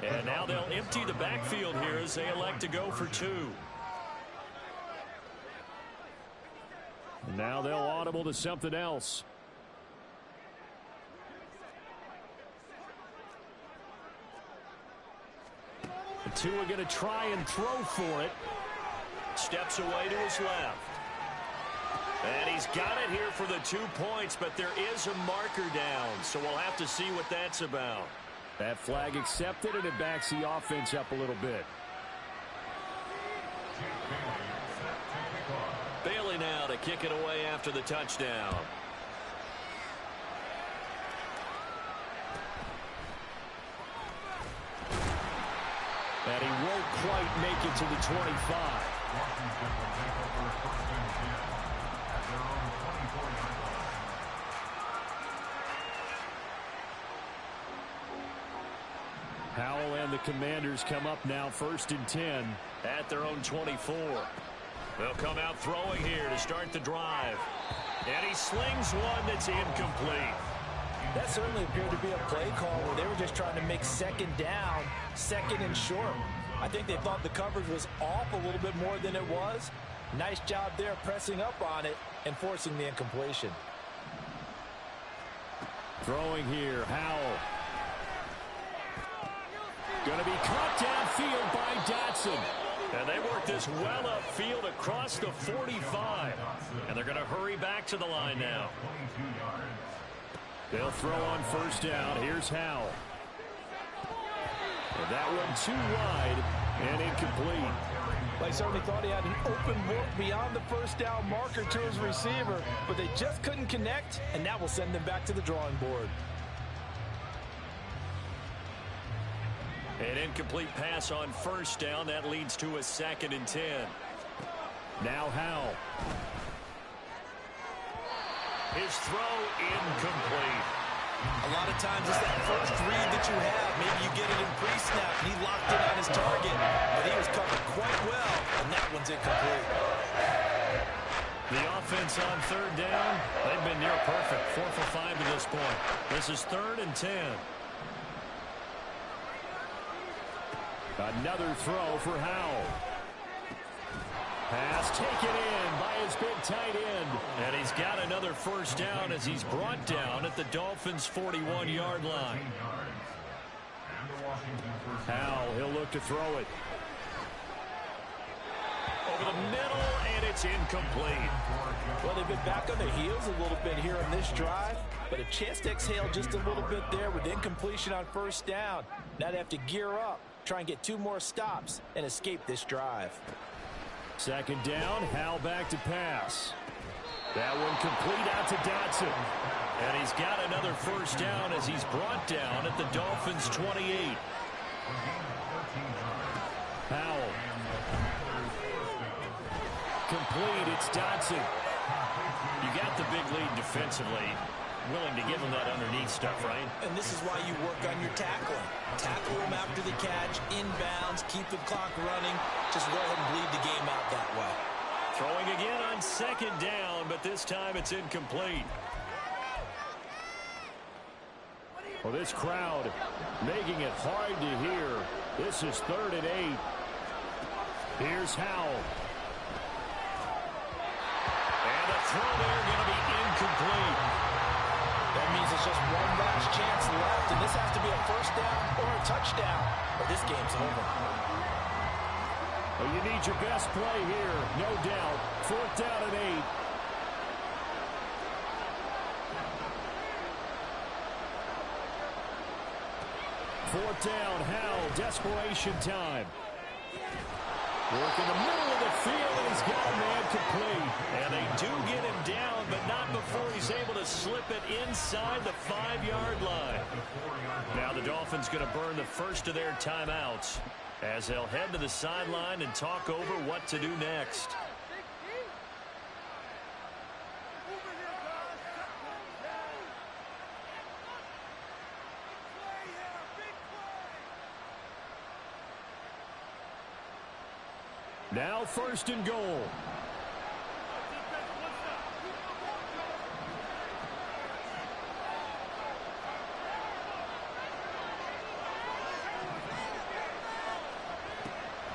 And now they'll empty the backfield here as they elect to go for two. Now they'll audible to something else. The two are going to try and throw for it. Steps away to his left. And he's got it here for the 2 points, but there is a marker down, so we'll have to see what that's about. That flag accepted, and it backs the offense up a little bit. Bailey now to kick it away after the touchdown. And he won't quite make it to the 25. Washington will take over first and 10 at their own 24-yard line. Howell and the Commanders come up now first and 10 at their own 24. They'll come out throwing here to start the drive. And he slings one that's incomplete. That certainly appeared to be a play call where they were just trying to make second down, second and short. I think they thought the coverage was off a little bit more than it was. Nice job there pressing up on it and forcing the incompletion. Throwing here, Howell. Going to be caught downfield by Dotson. And they work this well upfield across the 45. And they're going to hurry back to the line now. They'll throw on first down. Here's Howell. And that one too wide and incomplete. They certainly thought he had an open look beyond the first down marker to his receiver, but they just couldn't connect, and that will send them back to the drawing board. An incomplete pass on first down. That leads to a 2nd and 10. Now Howell. His throw incomplete. A lot of times it's that first read that you have. Maybe you get it in pre-snap, and he locked in on his target, but he was covered quite well, and that one's incomplete. The offense on third down, they've been near perfect. 4 for 5 to this point. This is 3rd and 10. Another throw for Howell. Pass taken in by his big tight end. And he's got another first down as he's brought down at the Dolphins' 41-yard line. Howell, he'll look to throw it. Over the middle, and it's incomplete. Well, they've been back on their heels a little bit here on this drive, but a chance to exhale just a little bit there with incompletion on first down. Now they have to gear up, try and get 2 more stops, and escape this drive. 2nd down, Howell back to pass. That one complete out to Dotson. And he's got another first down as he's brought down at the Dolphins' 28. Howell. Complete, it's Dotson. You got the big lead defensively. Willing to give him that underneath stuff, right? And this is why you work on your tackling. Tackle him after the catch, inbounds, keep the clock running. Just go ahead and bleed the game out that way. Throwing again on 2nd down, but this time it's incomplete. Well, this crowd making it hard to hear. This is 3rd and 8. Here's Howell. And the throw there going to be incomplete. That means it's just one last chance left, and this has to be a first down or a touchdown, or this game's over. Well, you need your best play here, no doubt. 4th down and 8. Fourth down, Howell, desperation time. Work in the middle of the field, and he's got a man complete. And they do get him down, but not before he's able to slip it inside the 5-yard line. Now the Dolphins going to burn the first of their timeouts as they'll head to the sideline and talk over what to do next. Now 1st and goal.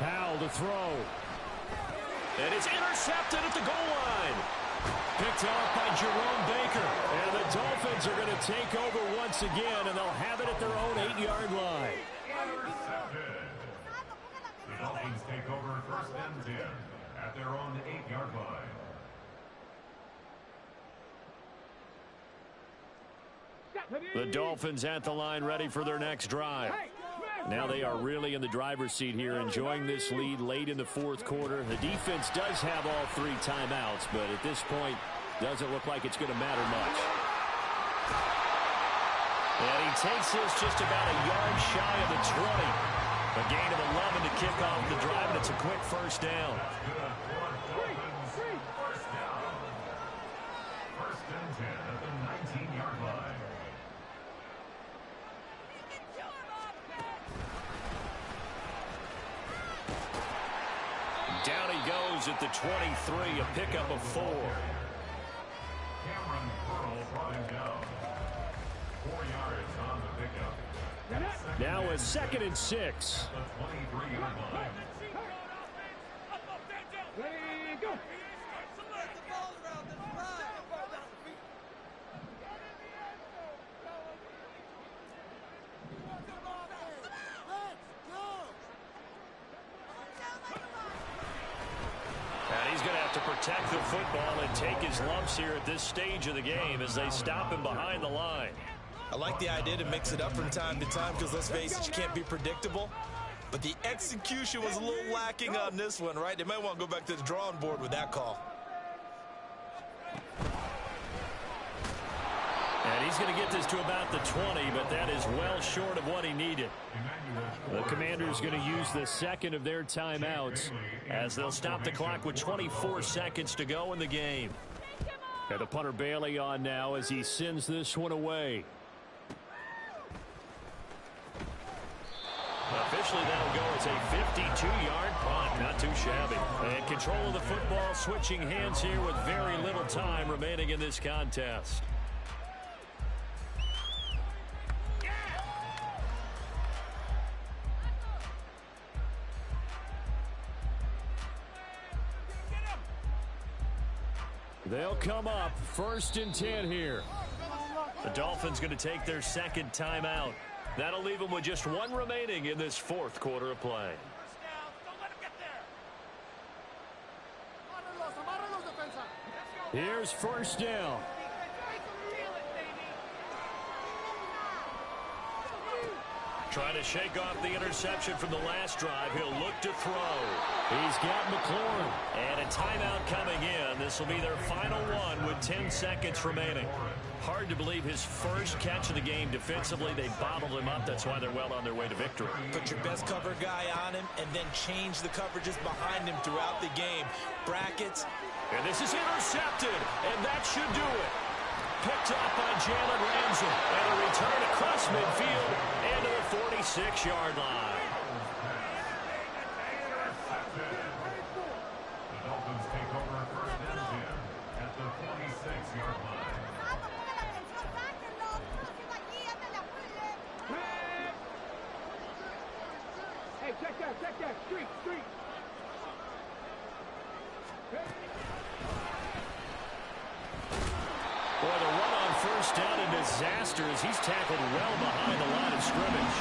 Powell to throw. And it's intercepted at the goal line. Picked off by Jerome Baker. And the Dolphins are going to take over once again, and they'll have it at their own 8-yard line. The Dolphins take over 1st and 10 at their own 8-yard line. The Dolphins at the line ready for their next drive. Now they are really in the driver's seat here, enjoying this lead late in the 4th quarter. The defense does have all 3 timeouts, but at this point, doesn't look like it's going to matter much. And he takes this just about a yard shy of the 20. A gain of 11 to kick off the drive, and it's a quick 1st down. 1st and 10 at the 19-yard line. Down he goes at the 23, a pickup of 4. Cameron Pearl brought him down. 4 yards on the pickup. Now a 2nd and 6. The 23-yard line. And he's going to have to protect the football and take his lumps here at this stage of the game as they stop him behind the line. I like the idea to mix it up from time to time because, let's face it, you can't be predictable. But the execution was a little lacking on this one, right? They might want to go back to the drawing board with that call. And he's going to get this to about the 20, but that is well short of what he needed. The Commanders going to use the 2nd of their timeouts as they'll stop the clock with 24 seconds to go in the game. And the punter Bailey on now as he sends this one away. Officially, that'll go as a 52-yard punt. Not too shabby. And control of the football, switching hands here with very little time remaining in this contest. They'll come up 1st and 10 here. The Dolphins going to take their 2nd timeout. That'll leave them with just 1 remaining in this 4th quarter of play. Here's 1st down. Trying to shake off the interception from the last drive. He'll look to throw. He's got McLaurin. And a timeout coming in. This will be their final one with 10 seconds remaining. Hard to believe his first catch of the game defensively. They bottled him up. That's why they're well on their way to victory. Put your best cover guy on him and then change the coverages behind him throughout the game. Brackets. And this is intercepted. And that should do it. Picked up by Jalen Ramsey. And a return across midfield and to the 46-yard line. The Dolphins take over 1st and 10 at the 46-yard line. Hey, check that, street. Boy, the run on 1st down, a disaster as he's tackled well behind the line of scrimmage.